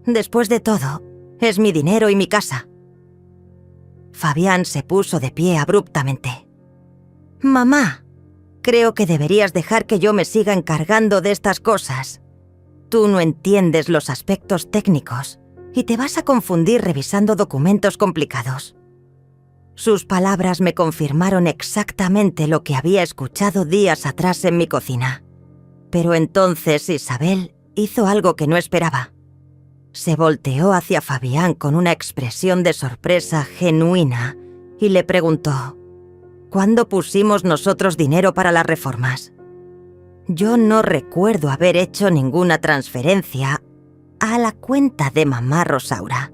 Después de todo, es mi dinero y mi casa». Fabián se puso de pie abruptamente. «Mamá, creo que deberías dejar que yo me siga encargando de estas cosas. Tú no entiendes los aspectos técnicos y te vas a confundir revisando documentos complicados». Sus palabras me confirmaron exactamente lo que había escuchado días atrás en mi cocina. Pero entonces Isabel hizo algo que no esperaba. Se volteó hacia Fabián con una expresión de sorpresa genuina y le preguntó: «¿Cuándo pusimos nosotros dinero para las reformas?» Yo no recuerdo haber hecho ninguna transferencia a la cuenta de mamá Rosaura.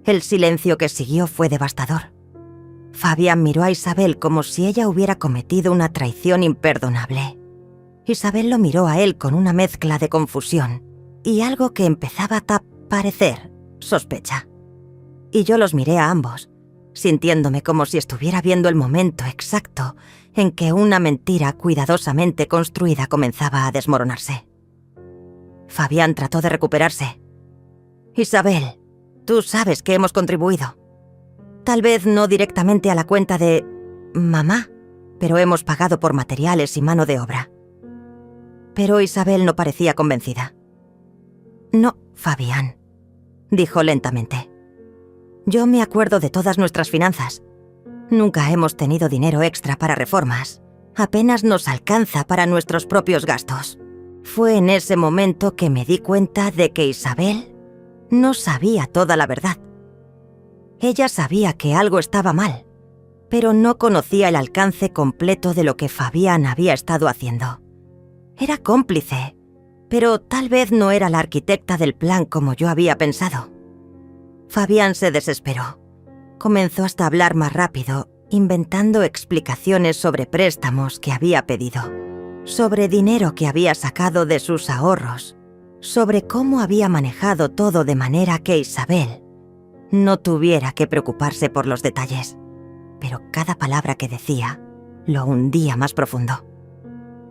El silencio que siguió fue devastador. Fabián miró a Isabel como si ella hubiera cometido una traición imperdonable. Isabel lo miró a él con una mezcla de confusión y algo que empezaba a parecer sospecha. Y yo los miré a ambos, sintiéndome como si estuviera viendo el momento exacto en que una mentira cuidadosamente construida comenzaba a desmoronarse. Fabián trató de recuperarse. «Isabel, tú sabes que hemos contribuido. Tal vez no directamente a la cuenta de mamá, pero hemos pagado por materiales y mano de obra». Pero Isabel no parecía convencida. «No, Fabián», dijo lentamente. «Yo me acuerdo de todas nuestras finanzas. Nunca hemos tenido dinero extra para reformas. Apenas nos alcanza para nuestros propios gastos». Fue en ese momento que me di cuenta de que Isabel no sabía toda la verdad. Ella sabía que algo estaba mal, pero no conocía el alcance completo de lo que Fabián había estado haciendo. Era cómplice, pero tal vez no era la arquitecta del plan como yo había pensado. Fabián se desesperó. Comenzó hasta a hablar más rápido, inventando explicaciones sobre préstamos que había pedido, sobre dinero que había sacado de sus ahorros, sobre cómo había manejado todo de manera que Isabel no tuviera que preocuparse por los detalles. Pero cada palabra que decía lo hundía más profundo.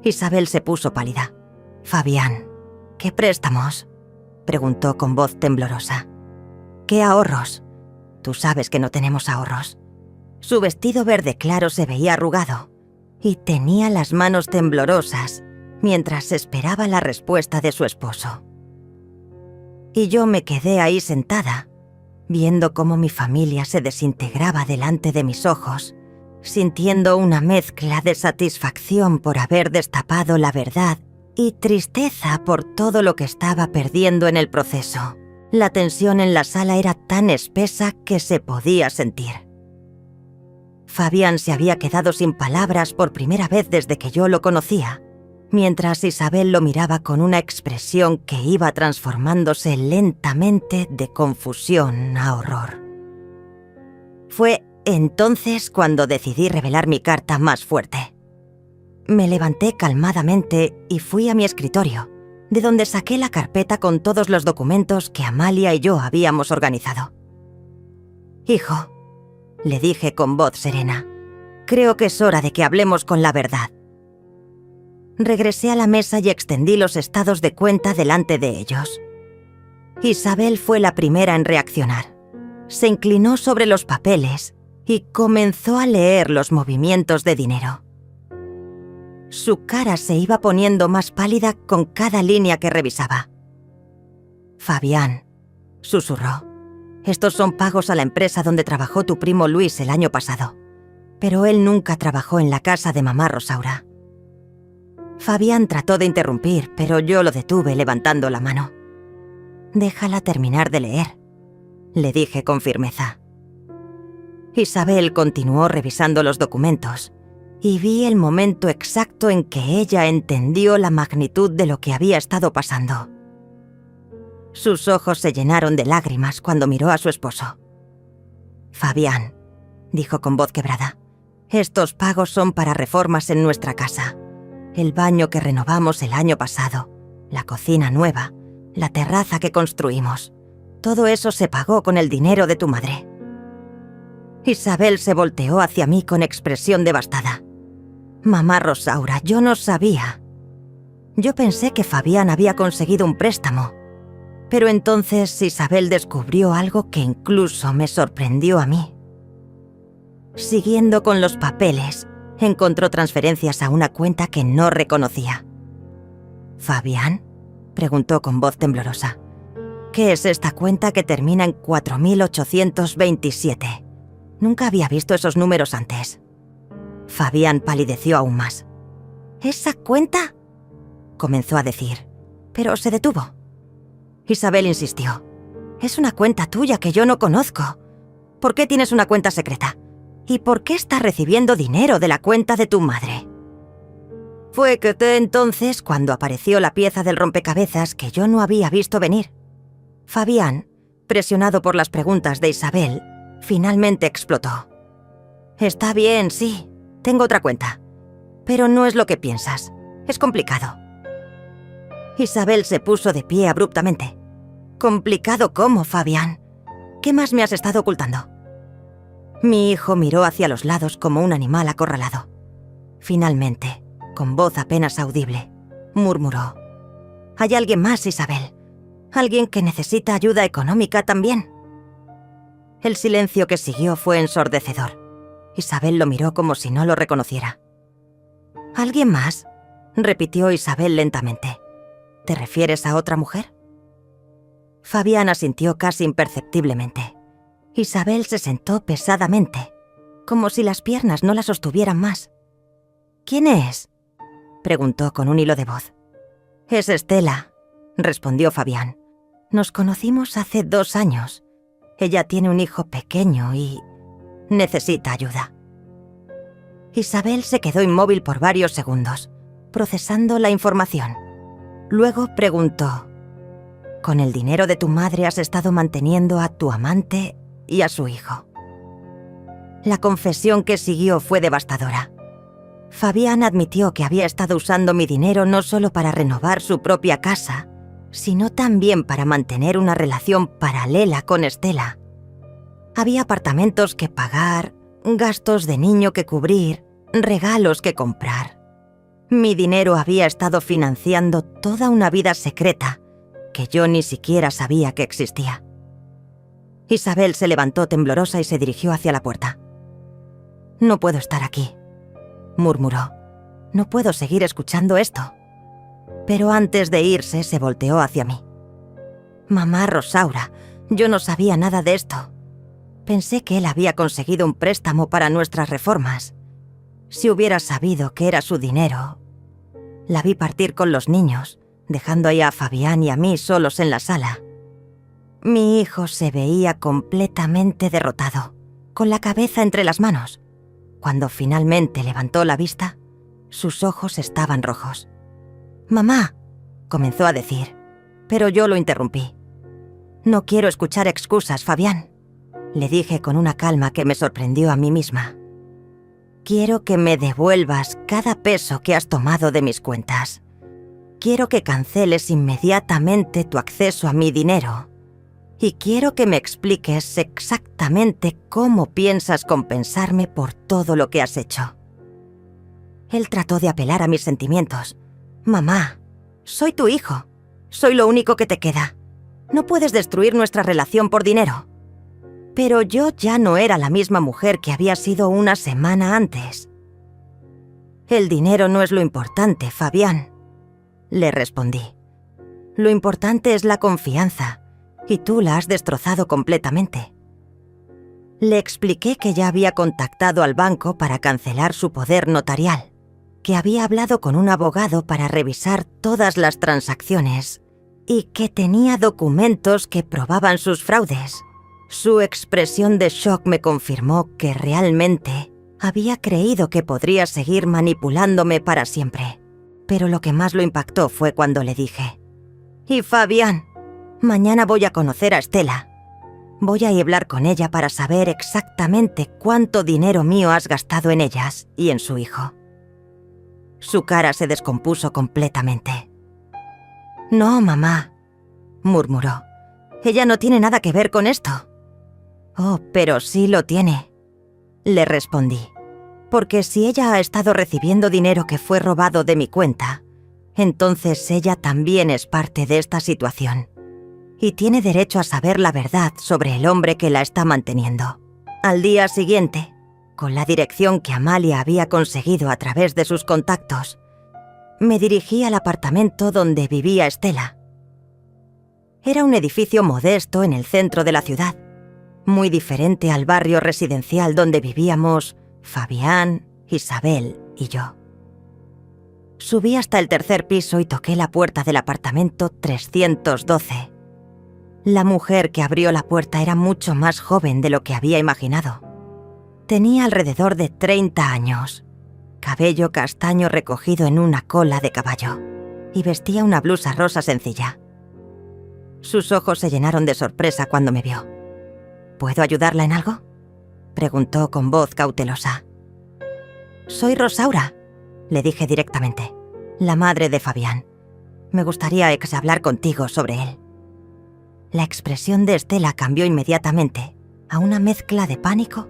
Isabel se puso pálida. «Fabián, ¿qué préstamos?», preguntó con voz temblorosa. «¿Qué ahorros? Tú sabes que no tenemos ahorros». Su vestido verde claro se veía arrugado y tenía las manos temblorosas mientras esperaba la respuesta de su esposo. Y yo me quedé ahí sentada, viendo cómo mi familia se desintegraba delante de mis ojos, sintiendo una mezcla de satisfacción por haber destapado la verdad y tristeza por todo lo que estaba perdiendo en el proceso. La tensión en la sala era tan espesa que se podía sentir. Fabián se había quedado sin palabras por primera vez desde que yo lo conocía, mientras Isabel lo miraba con una expresión que iba transformándose lentamente de confusión a horror. Fue entonces cuando decidí revelar mi carta más fuerte. Me levanté calmadamente y fui a mi escritorio, de donde saqué la carpeta con todos los documentos que Amalia y yo habíamos organizado. «Hijo», le dije con voz serena, «creo que es hora de que hablemos con la verdad». Regresé a la mesa y extendí los estados de cuenta delante de ellos. Isabel fue la primera en reaccionar. Se inclinó sobre los papeles y comenzó a leer los movimientos de dinero. Su cara se iba poniendo más pálida con cada línea que revisaba. «Fabián», susurró, «estos son pagos a la empresa donde trabajó tu primo Luis el año pasado, pero él nunca trabajó en la casa de mamá Rosaura». Fabián trató de interrumpir, pero yo lo detuve levantando la mano. «Déjala terminar de leer», le dije con firmeza. Isabel continuó revisando los documentos y vi el momento exacto en que ella entendió la magnitud de lo que había estado pasando. Sus ojos se llenaron de lágrimas cuando miró a su esposo. «Fabián», dijo con voz quebrada, Estos pagos son para reformas en nuestra casa. El baño que renovamos el año pasado, la cocina nueva, la terraza que construimos. Todo eso se pagó con el dinero de tu madre». Isabel se volteó hacia mí con expresión devastada. «Mamá Rosaura, yo no sabía». Yo pensé que Fabián había conseguido un préstamo. Pero entonces Isabel descubrió algo que incluso me sorprendió a mí. Siguiendo con los papeles, encontró transferencias a una cuenta que no reconocía. «¿Fabián?», preguntó con voz temblorosa. «¿Qué es esta cuenta que termina en 4827? Nunca había visto esos números antes». Fabián palideció aún más. «¿Esa cuenta?», comenzó a decir, pero se detuvo. Isabel insistió. «Es una cuenta tuya que yo no conozco. ¿Por qué tienes una cuenta secreta? ¿Y por qué estás recibiendo dinero de la cuenta de tu madre?». Fue que entonces cuando apareció la pieza del rompecabezas que yo no había visto venir. Fabián, presionado por las preguntas de Isabel, finalmente explotó. «Está bien, sí, tengo otra cuenta. Pero no es lo que piensas. Es complicado». Isabel se puso de pie abruptamente. «¿Complicado cómo, Fabián? ¿Qué más me has estado ocultando?». Mi hijo miró hacia los lados como un animal acorralado. Finalmente, con voz apenas audible, murmuró: «¿Hay alguien más, Isabel? ¿Alguien que necesita ayuda económica también?». El silencio que siguió fue ensordecedor. Isabel lo miró como si no lo reconociera. «¿Alguien más?», repitió Isabel lentamente. «¿Te refieres a otra mujer?». Fabián asintió casi imperceptiblemente. Isabel se sentó pesadamente, como si las piernas no la sostuvieran más. «¿Quién es?», preguntó con un hilo de voz. «Es Estela», respondió Fabián. «Nos conocimos hace 2 años. Ella tiene un hijo pequeño y necesita ayuda». Isabel se quedó inmóvil por varios segundos, procesando la información. Luego preguntó: «¿Con el dinero de tu madre has estado manteniendo a tu amante y a su hijo?». La confesión que siguió fue devastadora. Fabián admitió que había estado usando mi dinero no solo para renovar su propia casa, sino también para mantener una relación paralela con Estela. Había apartamentos que pagar, gastos de niño que cubrir, regalos que comprar. Mi dinero había estado financiando toda una vida secreta que yo ni siquiera sabía que existía. Isabel se levantó temblorosa y se dirigió hacia la puerta. «No puedo estar aquí», murmuró. «No puedo seguir escuchando esto». Pero antes de irse se volteó hacia mí. «Mamá Rosaura, yo no sabía nada de esto. Pensé que él había conseguido un préstamo para nuestras reformas. Si hubiera sabido que era su dinero». La vi partir con los niños, dejando ahí a Fabián y a mí solos en la sala. Mi hijo se veía completamente derrotado, con la cabeza entre las manos. Cuando finalmente levantó la vista, sus ojos estaban rojos. «Mamá», comenzó a decir, pero yo lo interrumpí. «No quiero escuchar excusas, Fabián», le dije con una calma que me sorprendió a mí misma. «Quiero que me devuelvas cada peso que has tomado de mis cuentas. Quiero que canceles inmediatamente tu acceso a mi dinero. Y quiero que me expliques exactamente cómo piensas compensarme por todo lo que has hecho». Él trató de apelar a mis sentimientos. «Mamá, soy tu hijo. Soy lo único que te queda. No puedes destruir nuestra relación por dinero». Pero yo ya no era la misma mujer que había sido una semana antes. «El dinero no es lo importante, Fabián», le respondí. «Lo importante es la confianza, y tú la has destrozado completamente». Le expliqué que ya había contactado al banco para cancelar su poder notarial, que había hablado con un abogado para revisar todas las transacciones y que tenía documentos que probaban sus fraudes. Su expresión de shock me confirmó que realmente había creído que podría seguir manipulándome para siempre. Pero lo que más lo impactó fue cuando le dije: «Y Fabián, mañana voy a conocer a Estela. Voy a hablar con ella para saber exactamente cuánto dinero mío has gastado en ellas y en su hijo. Su cara se descompuso completamente. «No, mamá», murmuró. «Ella no tiene nada que ver con esto». «Oh, pero sí lo tiene», le respondí. «Porque si ella ha estado recibiendo dinero que fue robado de mi cuenta, entonces ella también es parte de esta situación. Y tiene derecho a saber la verdad sobre el hombre que la está manteniendo». Al día siguiente, con la dirección que Amalia había conseguido a través de sus contactos, me dirigí al apartamento donde vivía Estela. Era un edificio modesto en el centro de la ciudad, muy diferente al barrio residencial donde vivíamos Fabián, Isabel y yo. Subí hasta el tercer piso y toqué la puerta del apartamento 312. La mujer que abrió la puerta era mucho más joven de lo que había imaginado. Tenía alrededor de 30 años, cabello castaño recogido en una cola de caballo, y vestía una blusa rosa sencilla. Sus ojos se llenaron de sorpresa cuando me vio. «¿Puedo ayudarla en algo?», preguntó con voz cautelosa. «Soy Rosaura», le dije directamente, «la madre de Fabián. Me gustaría hablar contigo sobre él». La expresión de Estela cambió inmediatamente a una mezcla de pánico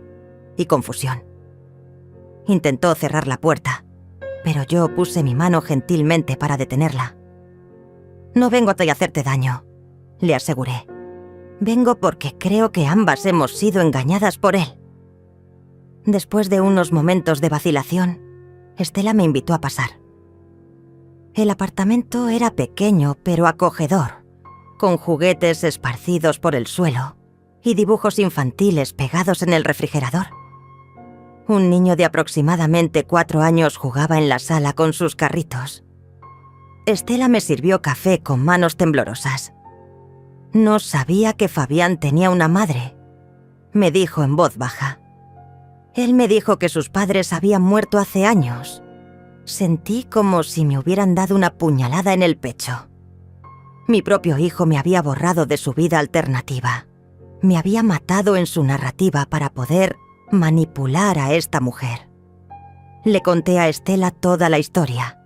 y confusión. Intentó cerrar la puerta, pero yo puse mi mano gentilmente para detenerla. «No vengo a hacerte daño», le aseguré. «Vengo porque creo que ambas hemos sido engañadas por él». Después de unos momentos de vacilación, Estela me invitó a pasar. El apartamento era pequeño pero acogedor, con juguetes esparcidos por el suelo y dibujos infantiles pegados en el refrigerador. Un niño de aproximadamente 4 años jugaba en la sala con sus carritos. Estela me sirvió café con manos temblorosas. «No sabía que Fabián tenía una madre», me dijo en voz baja. «Él me dijo que sus padres habían muerto hace años». Sentí como si me hubieran dado una puñalada en el pecho. Mi propio hijo me había borrado de su vida alternativa. Me había matado en su narrativa para poder manipular a esta mujer. Le conté a Estela toda la historia,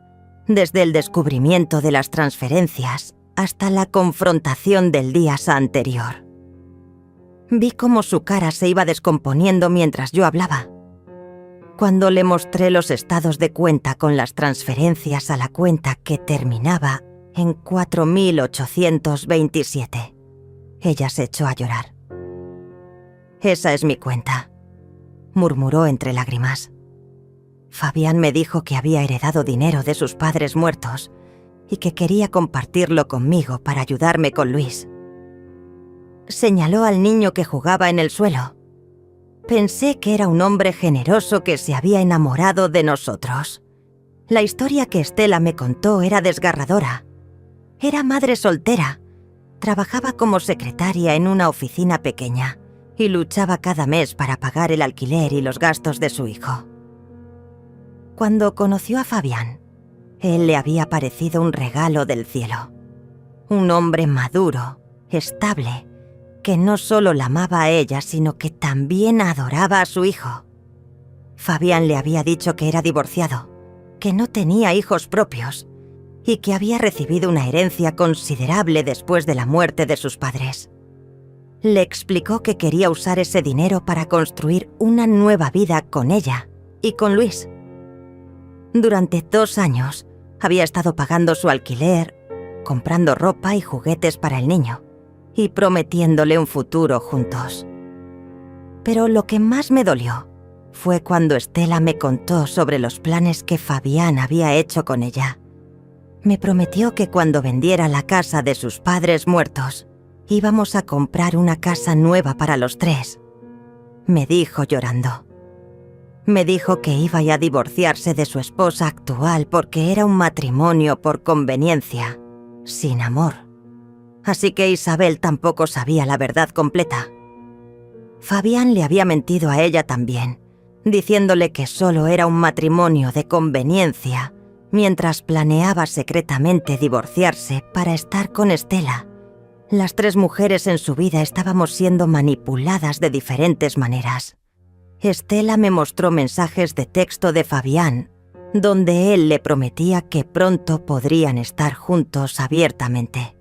desde el descubrimiento de las transferencias hasta la confrontación del día anterior. Vi cómo su cara se iba descomponiendo mientras yo hablaba. Cuando le mostré los estados de cuenta con las transferencias a la cuenta que terminaba en 4.827, ella se echó a llorar. «Esa es mi cuenta», murmuró entre lágrimas. «Fabián me dijo que había heredado dinero de sus padres muertos y que quería compartirlo conmigo para ayudarme con Luis». Señaló al niño que jugaba en el suelo. Pensé que era un hombre generoso que se había enamorado de nosotros. La historia que Estela me contó era desgarradora. Era madre soltera, trabajaba como secretaria en una oficina pequeña y luchaba cada mes para pagar el alquiler y los gastos de su hijo. Cuando conoció a Fabián, él le había parecido un regalo del cielo. Un hombre maduro, estable, que no solo la amaba a ella, sino que también adoraba a su hijo. Fabián le había dicho que era divorciado, que no tenía hijos propios y que había recibido una herencia considerable después de la muerte de sus padres. Le explicó que quería usar ese dinero para construir una nueva vida con ella y con Luis. Durante 2 años había estado pagando su alquiler, comprando ropa y juguetes para el niño y prometiéndole un futuro juntos. Pero lo que más me dolió fue cuando Estela me contó sobre los planes que Fabián había hecho con ella. Me prometió que cuando vendiera la casa de sus padres muertos, íbamos a comprar una casa nueva para los 3. Me dijo llorando. Me dijo que iba a divorciarse de su esposa actual porque era un matrimonio por conveniencia, sin amor. Así que Isabel tampoco sabía la verdad completa. Fabián le había mentido a ella también, diciéndole que solo era un matrimonio de conveniencia, mientras planeaba secretamente divorciarse para estar con Estela, Las 3 mujeres en su vida estábamos siendo manipuladas de diferentes maneras. Estela me mostró mensajes de texto de Fabián, donde él le prometía que pronto podrían estar juntos abiertamente.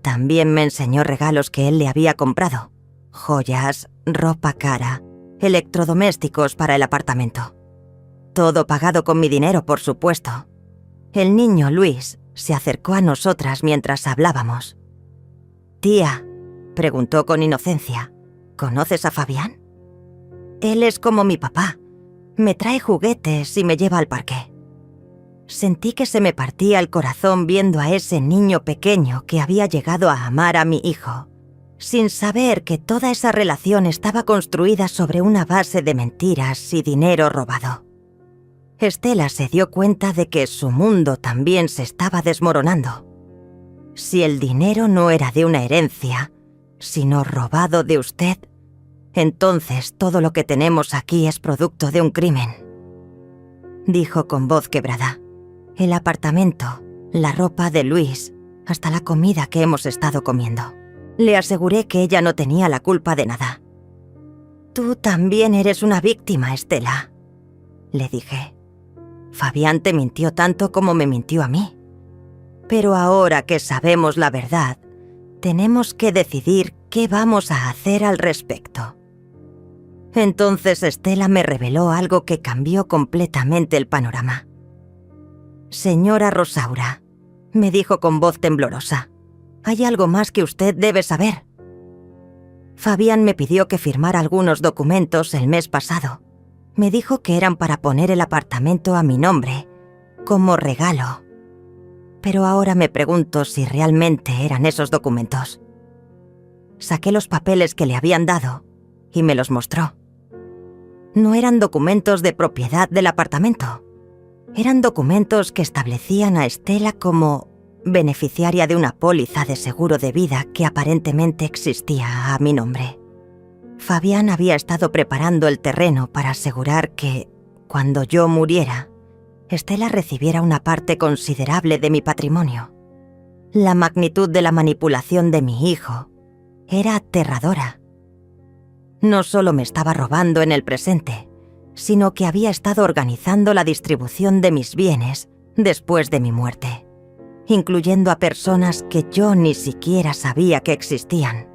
También me enseñó regalos que él le había comprado: joyas, ropa cara, electrodomésticos para el apartamento. Todo pagado con mi dinero, por supuesto. El niño Luis se acercó a nosotras mientras hablábamos. «Tía», preguntó con inocencia, «¿conoces a Fabián?» «Él es como mi papá. Me trae juguetes y me lleva al parque». Sentí que se me partía el corazón viendo a ese niño pequeño que había llegado a amar a mi hijo, sin saber que toda esa relación estaba construida sobre una base de mentiras y dinero robado. Estela se dio cuenta de que su mundo también se estaba desmoronando. Si el dinero no era de una herencia, sino robado de usted, entonces todo lo que tenemos aquí es producto de un crimen. Dijo con voz quebrada. El apartamento, la ropa de Luis, hasta la comida que hemos estado comiendo. Le aseguré que ella no tenía la culpa de nada. «Tú también eres una víctima, Estela», le dije. «Fabián te mintió tanto como me mintió a mí. Pero ahora que sabemos la verdad, tenemos que decidir qué vamos a hacer al respecto». Entonces Estela me reveló algo que cambió completamente el panorama. «Señora Rosaura», me dijo con voz temblorosa, «hay algo más que usted debe saber. Fabián me pidió que firmara algunos documentos el mes pasado. Me dijo que eran para poner el apartamento a mi nombre, como regalo. Pero ahora me pregunto si realmente eran esos documentos». Saqué los papeles que le habían dado y me los mostró. No eran documentos de propiedad del apartamento. Eran documentos que establecían a Estela como beneficiaria de una póliza de seguro de vida que aparentemente existía a mi nombre. Fabián había estado preparando el terreno para asegurar que, cuando yo muriera, Estela recibiera una parte considerable de mi patrimonio. La magnitud de la manipulación de mi hijo era aterradora. No solo me estaba robando en el presente, sino que había estado organizando la distribución de mis bienes después de mi muerte, incluyendo a personas que yo ni siquiera sabía que existían.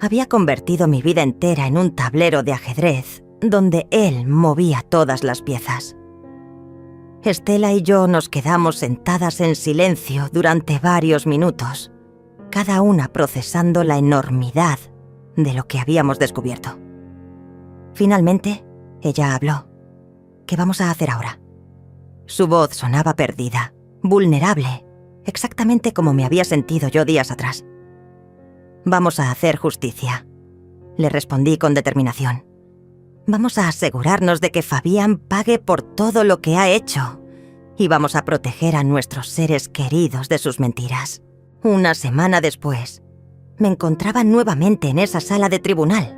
Había convertido mi vida entera en un tablero de ajedrez donde él movía todas las piezas. Estela y yo nos quedamos sentadas en silencio durante varios minutos, cada una procesando la enormidad de lo que habíamos descubierto. Finalmente, ella habló. «¿Qué vamos a hacer ahora?» Su voz sonaba perdida, vulnerable, exactamente como me había sentido yo días atrás. «Vamos a hacer justicia», le respondí con determinación. «Vamos a asegurarnos de que Fabián pague por todo lo que ha hecho y vamos a proteger a nuestros seres queridos de sus mentiras». Una semana después, me encontraba nuevamente en esa sala de tribunal,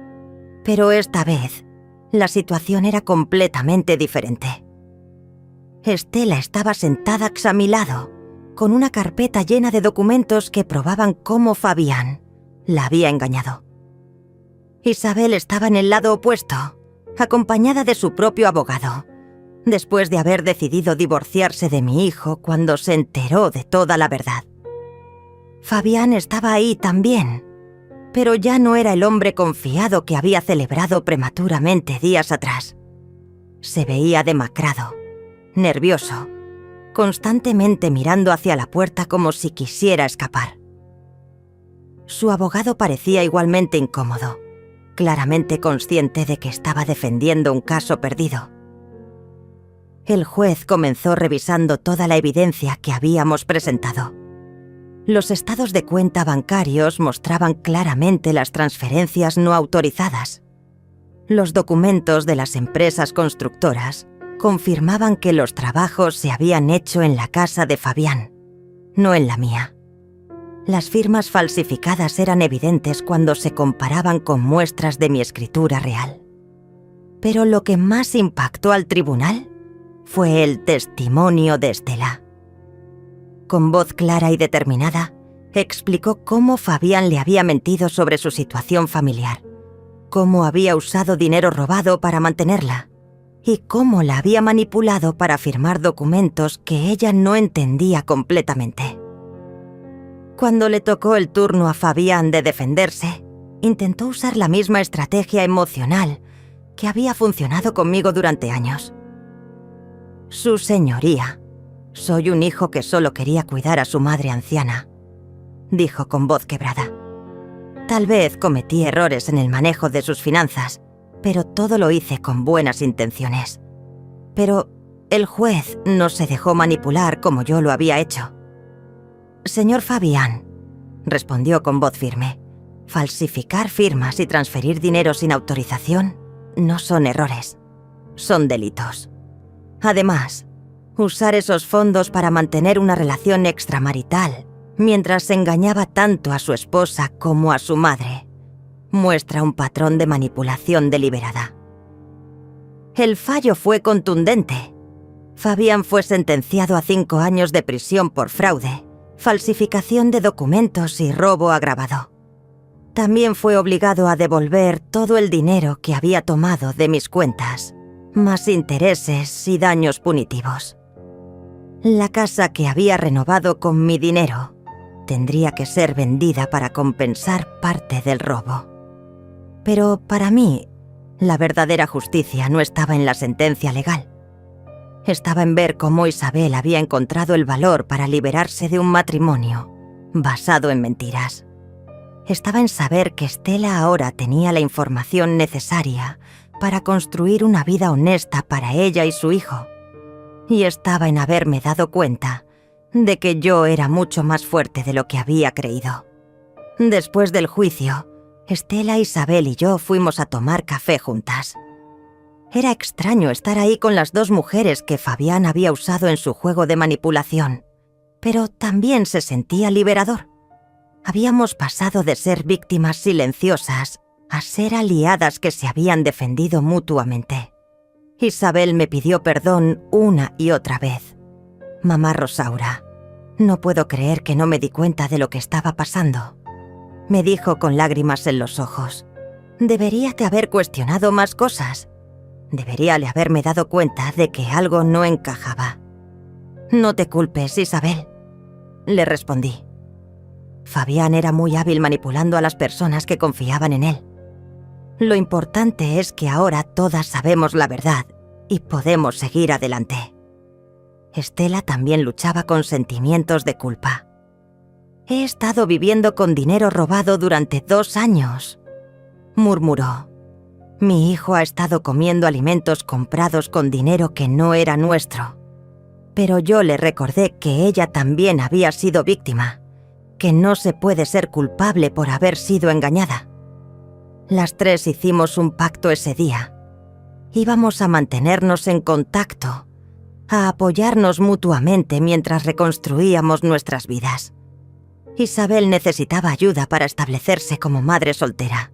pero esta vez la situación era completamente diferente. Estela estaba sentada a mi lado, con una carpeta llena de documentos que probaban cómo Fabián la había engañado. Isabel estaba en el lado opuesto, acompañada de su propio abogado, después de haber decidido divorciarse de mi hijo cuando se enteró de toda la verdad. Fabián estaba ahí también, pero ya no era el hombre confiado que había celebrado prematuramente días atrás. Se veía demacrado, nervioso, constantemente mirando hacia la puerta como si quisiera escapar. Su abogado parecía igualmente incómodo, claramente consciente de que estaba defendiendo un caso perdido. El juez comenzó revisando toda la evidencia que habíamos presentado. Los estados de cuenta bancarios mostraban claramente las transferencias no autorizadas. Los documentos de las empresas constructoras confirmaban que los trabajos se habían hecho en la casa de Fabián, no en la mía. Las firmas falsificadas eran evidentes cuando se comparaban con muestras de mi escritura real. Pero lo que más impactó al tribunal fue el testimonio de Estela. Con voz clara y determinada, Explicó cómo Fabián le había mentido sobre su situación familiar, cómo había usado dinero robado para mantenerla y cómo la había manipulado para firmar documentos que ella no entendía completamente. Cuando le tocó el turno a Fabián de defenderse, intentó usar la misma estrategia emocional que había funcionado conmigo durante años. Su señoría, soy un hijo que solo quería cuidar a su madre anciana, dijo con voz quebrada. Tal vez cometí errores en el manejo de sus finanzas, pero todo lo hice con buenas intenciones. Pero el juez no se dejó manipular como yo lo había hecho. Señor Fabián, respondió con voz firme, falsificar firmas y transferir dinero sin autorización no son errores, son delitos. Además, usar esos fondos para mantener una relación extramarital mientras engañaba tanto a su esposa como a su madre muestra un patrón de manipulación deliberada. El fallo fue contundente. Fabián fue sentenciado a 5 años de prisión por fraude, falsificación de documentos y robo agravado. También fue obligado a devolver todo el dinero que había tomado de mis cuentas, más intereses y daños punitivos. La casa que había renovado con mi dinero tendría que ser vendida para compensar parte del robo. Pero para mí, la verdadera justicia no estaba en la sentencia legal. Estaba en ver cómo Isabel había encontrado el valor para liberarse de un matrimonio basado en mentiras. Estaba en saber que Estela ahora tenía la información necesaria para construir una vida honesta para ella y su hijo. Y estaba en haberme dado cuenta de que yo era mucho más fuerte de lo que había creído. Después del juicio, Estela, Isabel y yo fuimos a tomar café juntas. Era extraño estar ahí con las 2 mujeres que Fabián había usado en su juego de manipulación, pero también se sentía liberador. Habíamos pasado de ser víctimas silenciosas a ser aliadas que se habían defendido mutuamente. Isabel me pidió perdón una y otra vez. Mamá Rosaura, no puedo creer que no me di cuenta de lo que estaba pasando. Me dijo con lágrimas en los ojos. Debería de haber cuestionado más cosas. Debería de haberme dado cuenta de que algo no encajaba. No te culpes, Isabel, le respondí. Fabián era muy hábil manipulando a las personas que confiaban en él. Lo importante es que ahora todas sabemos la verdad y podemos seguir adelante. Estela también luchaba con sentimientos de culpa. He estado viviendo con dinero robado durante 2 años, murmuró. Mi hijo ha estado comiendo alimentos comprados con dinero que no era nuestro. Pero yo le recordé que ella también había sido víctima, que no se puede ser culpable por haber sido engañada. Las 3 hicimos un pacto ese día. Íbamos a mantenernos en contacto, a apoyarnos mutuamente mientras reconstruíamos nuestras vidas. Isabel necesitaba ayuda para establecerse como madre soltera.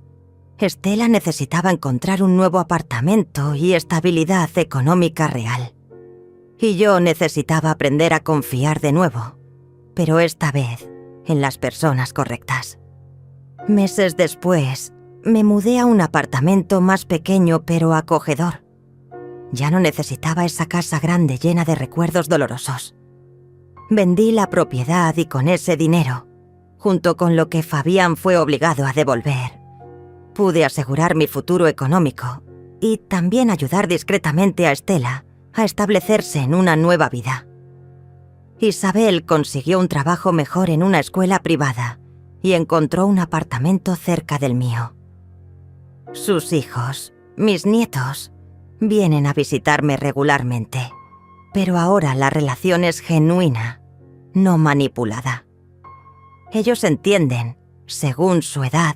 Estela necesitaba encontrar un nuevo apartamento y estabilidad económica real. Y yo necesitaba aprender a confiar de nuevo, pero esta vez en las personas correctas. Meses después, me mudé a un apartamento más pequeño pero acogedor. Ya no necesitaba esa casa grande llena de recuerdos dolorosos. Vendí la propiedad y con ese dinero, junto con lo que Fabián fue obligado a devolver, pude asegurar mi futuro económico y también ayudar discretamente a Estela a establecerse en una nueva vida. Isabel consiguió un trabajo mejor en una escuela privada y encontró un apartamento cerca del mío. Sus hijos, mis nietos, vienen a visitarme regularmente, pero ahora la relación es genuina, no manipulada. Ellos entienden, según su edad,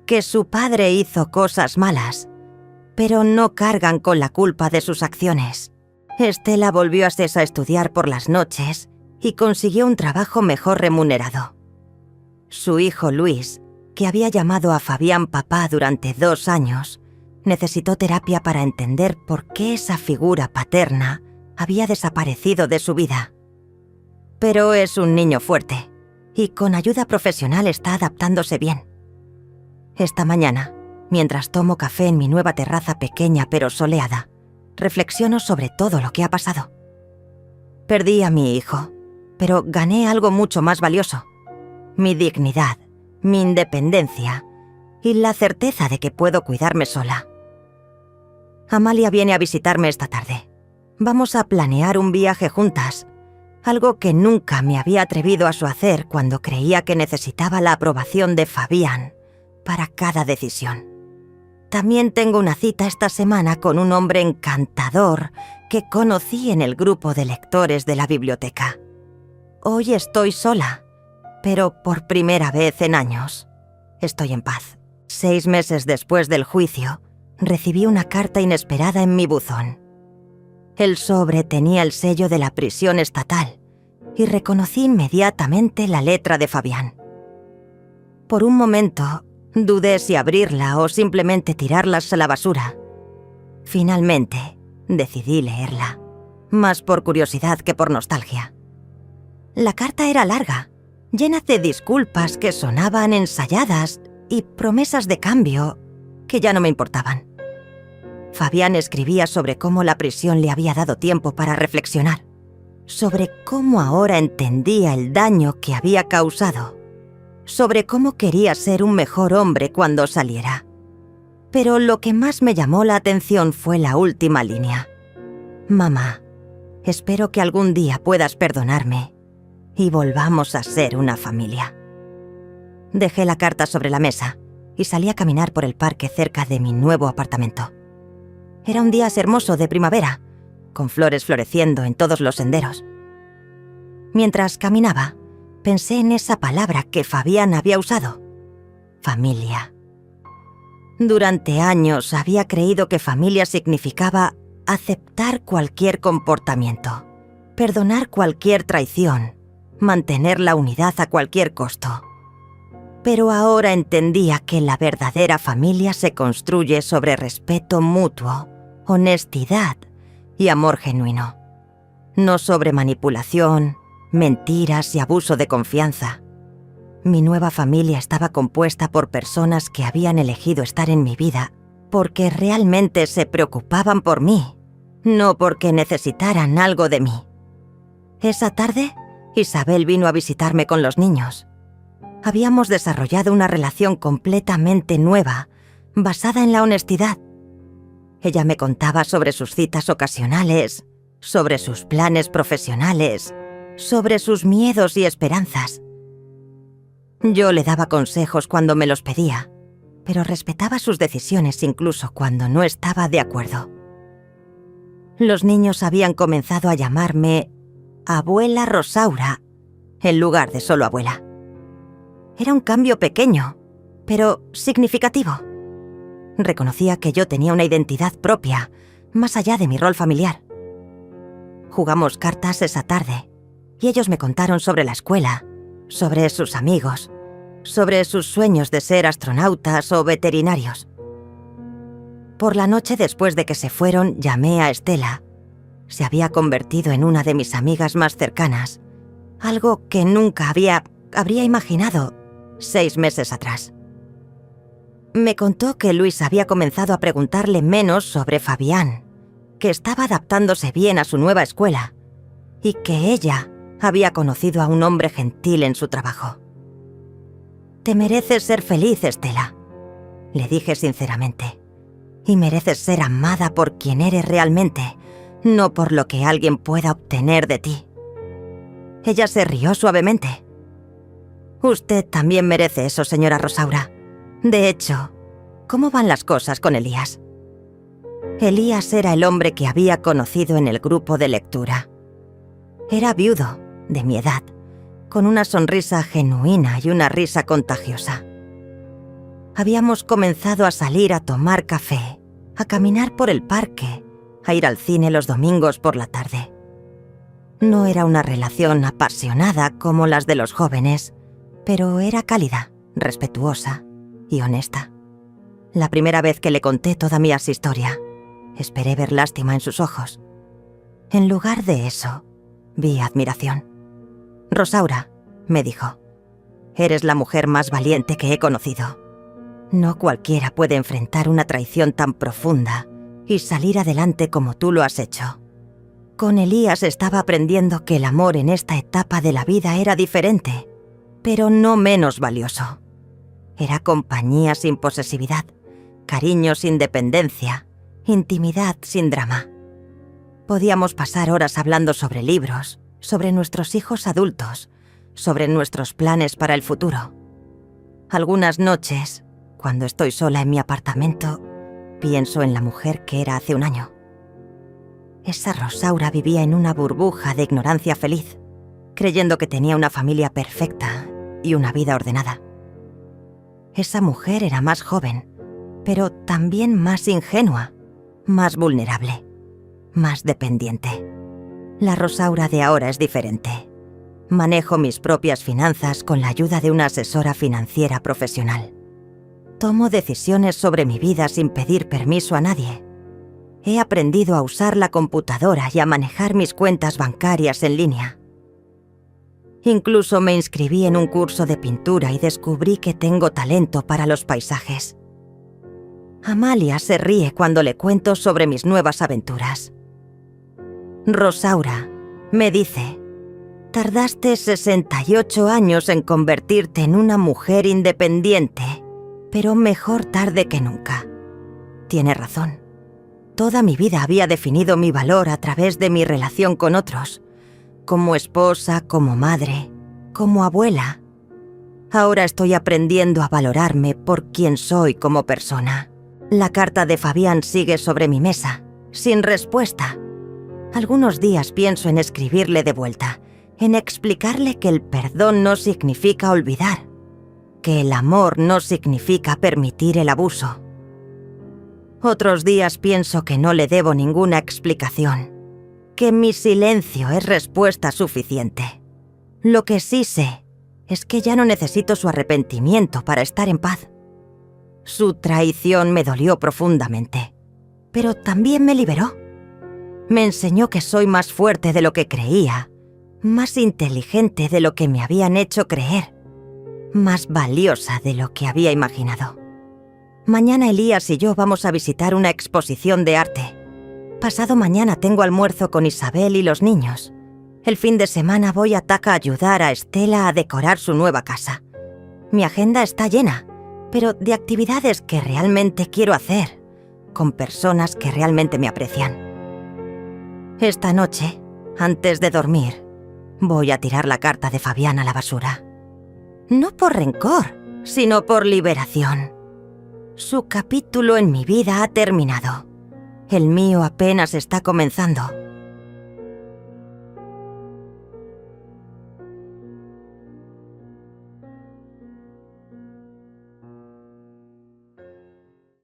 que su padre hizo cosas malas, pero no cargan con la culpa de sus acciones. Estela volvió a CES a estudiar por las noches y consiguió un trabajo mejor remunerado. Su hijo Luis, que había llamado a Fabián papá durante 2 años, necesitó terapia para entender por qué esa figura paterna había desaparecido de su vida. Pero es un niño fuerte y con ayuda profesional está adaptándose bien. Esta mañana, mientras tomo café en mi nueva terraza pequeña pero soleada, reflexiono sobre todo lo que ha pasado. Perdí a mi hijo, pero gané algo mucho más valioso: mi dignidad, mi independencia y la certeza de que puedo cuidarme sola. Amalia viene a visitarme esta tarde. Vamos a planear un viaje juntas, algo que nunca me había atrevido a hacer cuando creía que necesitaba la aprobación de Fabián para cada decisión. También tengo una cita esta semana con un hombre encantador que conocí en el grupo de lectores de la biblioteca. Hoy estoy sola, pero por primera vez en años estoy en paz. 6 meses después del juicio, recibí una carta inesperada en mi buzón. El sobre tenía el sello de la prisión estatal y reconocí inmediatamente la letra de Fabián. Por un momento, dudé si abrirla o simplemente tirarlas a la basura. Finalmente, decidí leerla, más por curiosidad que por nostalgia. La carta era larga, llena de disculpas que sonaban ensayadas y promesas de cambio que ya no me importaban. Fabián escribía sobre cómo la prisión le había dado tiempo para reflexionar, sobre cómo ahora entendía el daño que había causado, sobre cómo quería ser un mejor hombre cuando saliera. Pero lo que más me llamó la atención fue la última línea. Mamá, espero que algún día puedas perdonarme y volvamos a ser una familia. Dejé la carta sobre la mesa y salí a caminar por el parque cerca de mi nuevo apartamento. Era un día hermoso de primavera, con flores floreciendo en todos los senderos. Mientras caminaba, pensé en esa palabra que Fabián había usado: familia. Durante años había creído que familia significaba aceptar cualquier comportamiento, perdonar cualquier traición, mantener la unidad a cualquier costo. Pero ahora entendía que la verdadera familia se construye sobre respeto mutuo, honestidad y amor genuino, no sobre manipulación, mentiras y abuso de confianza. Mi nueva familia estaba compuesta por personas que habían elegido estar en mi vida porque realmente se preocupaban por mí, no porque necesitaran algo de mí. Esa tarde, Isabel vino a visitarme con los niños. Habíamos desarrollado una relación completamente nueva, basada en la honestidad. Ella me contaba sobre sus citas ocasionales, sobre sus planes profesionales, sobre sus miedos y esperanzas. Yo le daba consejos cuando me los pedía, pero respetaba sus decisiones incluso cuando no estaba de acuerdo. Los niños habían comenzado a llamarme Abuela Rosaura, en lugar de solo abuela. Era un cambio pequeño, pero significativo. Reconocía que yo tenía una identidad propia, más allá de mi rol familiar. Jugamos cartas esa tarde, y ellos me contaron sobre la escuela, sobre sus amigos, sobre sus sueños de ser astronautas o veterinarios. Por la noche después de que se fueron, llamé a Estela. Se había convertido en una de mis amigas más cercanas, algo que nunca habría imaginado 6 meses atrás. Me contó que Luis había comenzado a preguntarle menos sobre Fabián, que estaba adaptándose bien a su nueva escuela y que ella había conocido a un hombre gentil en su trabajo. «Te mereces ser feliz, Estela», le dije sinceramente, «y mereces ser amada por quien eres realmente, no por lo que alguien pueda obtener de ti». Ella se rió suavemente. «Usted también merece eso, señora Rosaura. De hecho, ¿cómo van las cosas con Elías?» Elías era el hombre que había conocido en el grupo de lectura. Era viudo, de mi edad, con una sonrisa genuina y una risa contagiosa. Habíamos comenzado a salir a tomar café, a caminar por el parque, a ir al cine los domingos por la tarde. No era una relación apasionada como las de los jóvenes, pero era cálida, respetuosa y honesta. La primera vez que le conté toda mi historia, esperé ver lástima en sus ojos. En lugar de eso, vi admiración. «Rosaura», me dijo, eres la mujer más valiente que he conocido. No cualquiera puede enfrentar una traición tan profunda y salir adelante como tú lo has hecho. Con Elías estaba aprendiendo que el amor en esta etapa de la vida era diferente, pero no menos valioso. Era compañía sin posesividad, cariño sin dependencia, intimidad sin drama. Podíamos pasar horas hablando sobre libros, sobre nuestros hijos adultos, sobre nuestros planes para el futuro. Algunas noches, cuando estoy sola en mi apartamento, pienso en la mujer que era hace un año. Esa Rosaura vivía en una burbuja de ignorancia feliz, creyendo que tenía una familia perfecta y una vida ordenada. Esa mujer era más joven, pero también más ingenua, más vulnerable, más dependiente. La Rosaura de ahora es diferente. Manejo mis propias finanzas con la ayuda de una asesora financiera profesional. Tomo decisiones sobre mi vida sin pedir permiso a nadie. He aprendido a usar la computadora y a manejar mis cuentas bancarias en línea. Incluso me inscribí en un curso de pintura y descubrí que tengo talento para los paisajes. Amalia se ríe cuando le cuento sobre mis nuevas aventuras. Rosaura me dice: tardaste 68 años en convertirte en una mujer independiente, pero mejor tarde que nunca. Tiene razón. Toda mi vida había definido mi valor a través de mi relación con otros, como esposa, como madre, como abuela. Ahora estoy aprendiendo a valorarme por quien soy como persona. La carta de Fabián sigue sobre mi mesa, sin respuesta. Algunos días pienso en escribirle de vuelta, en explicarle que el perdón no significa olvidar, que el amor no significa permitir el abuso. Otros días pienso que no le debo ninguna explicación, que mi silencio es respuesta suficiente. Lo que sí sé es que ya no necesito su arrepentimiento para estar en paz. Su traición me dolió profundamente, pero también me liberó. Me enseñó que soy más fuerte de lo que creía, más inteligente de lo que me habían hecho creer, más valiosa de lo que había imaginado. Mañana Elías y yo vamos a visitar una exposición de arte. Pasado mañana tengo almuerzo con Isabel y los niños. El fin de semana voy a Taca a ayudar a Estela a decorar su nueva casa. Mi agenda está llena, pero de actividades que realmente quiero hacer, con personas que realmente me aprecian. Esta noche, antes de dormir, voy a tirar la carta de Fabián a la basura. No por rencor, sino por liberación. Su capítulo en mi vida ha terminado. El mío apenas está comenzando.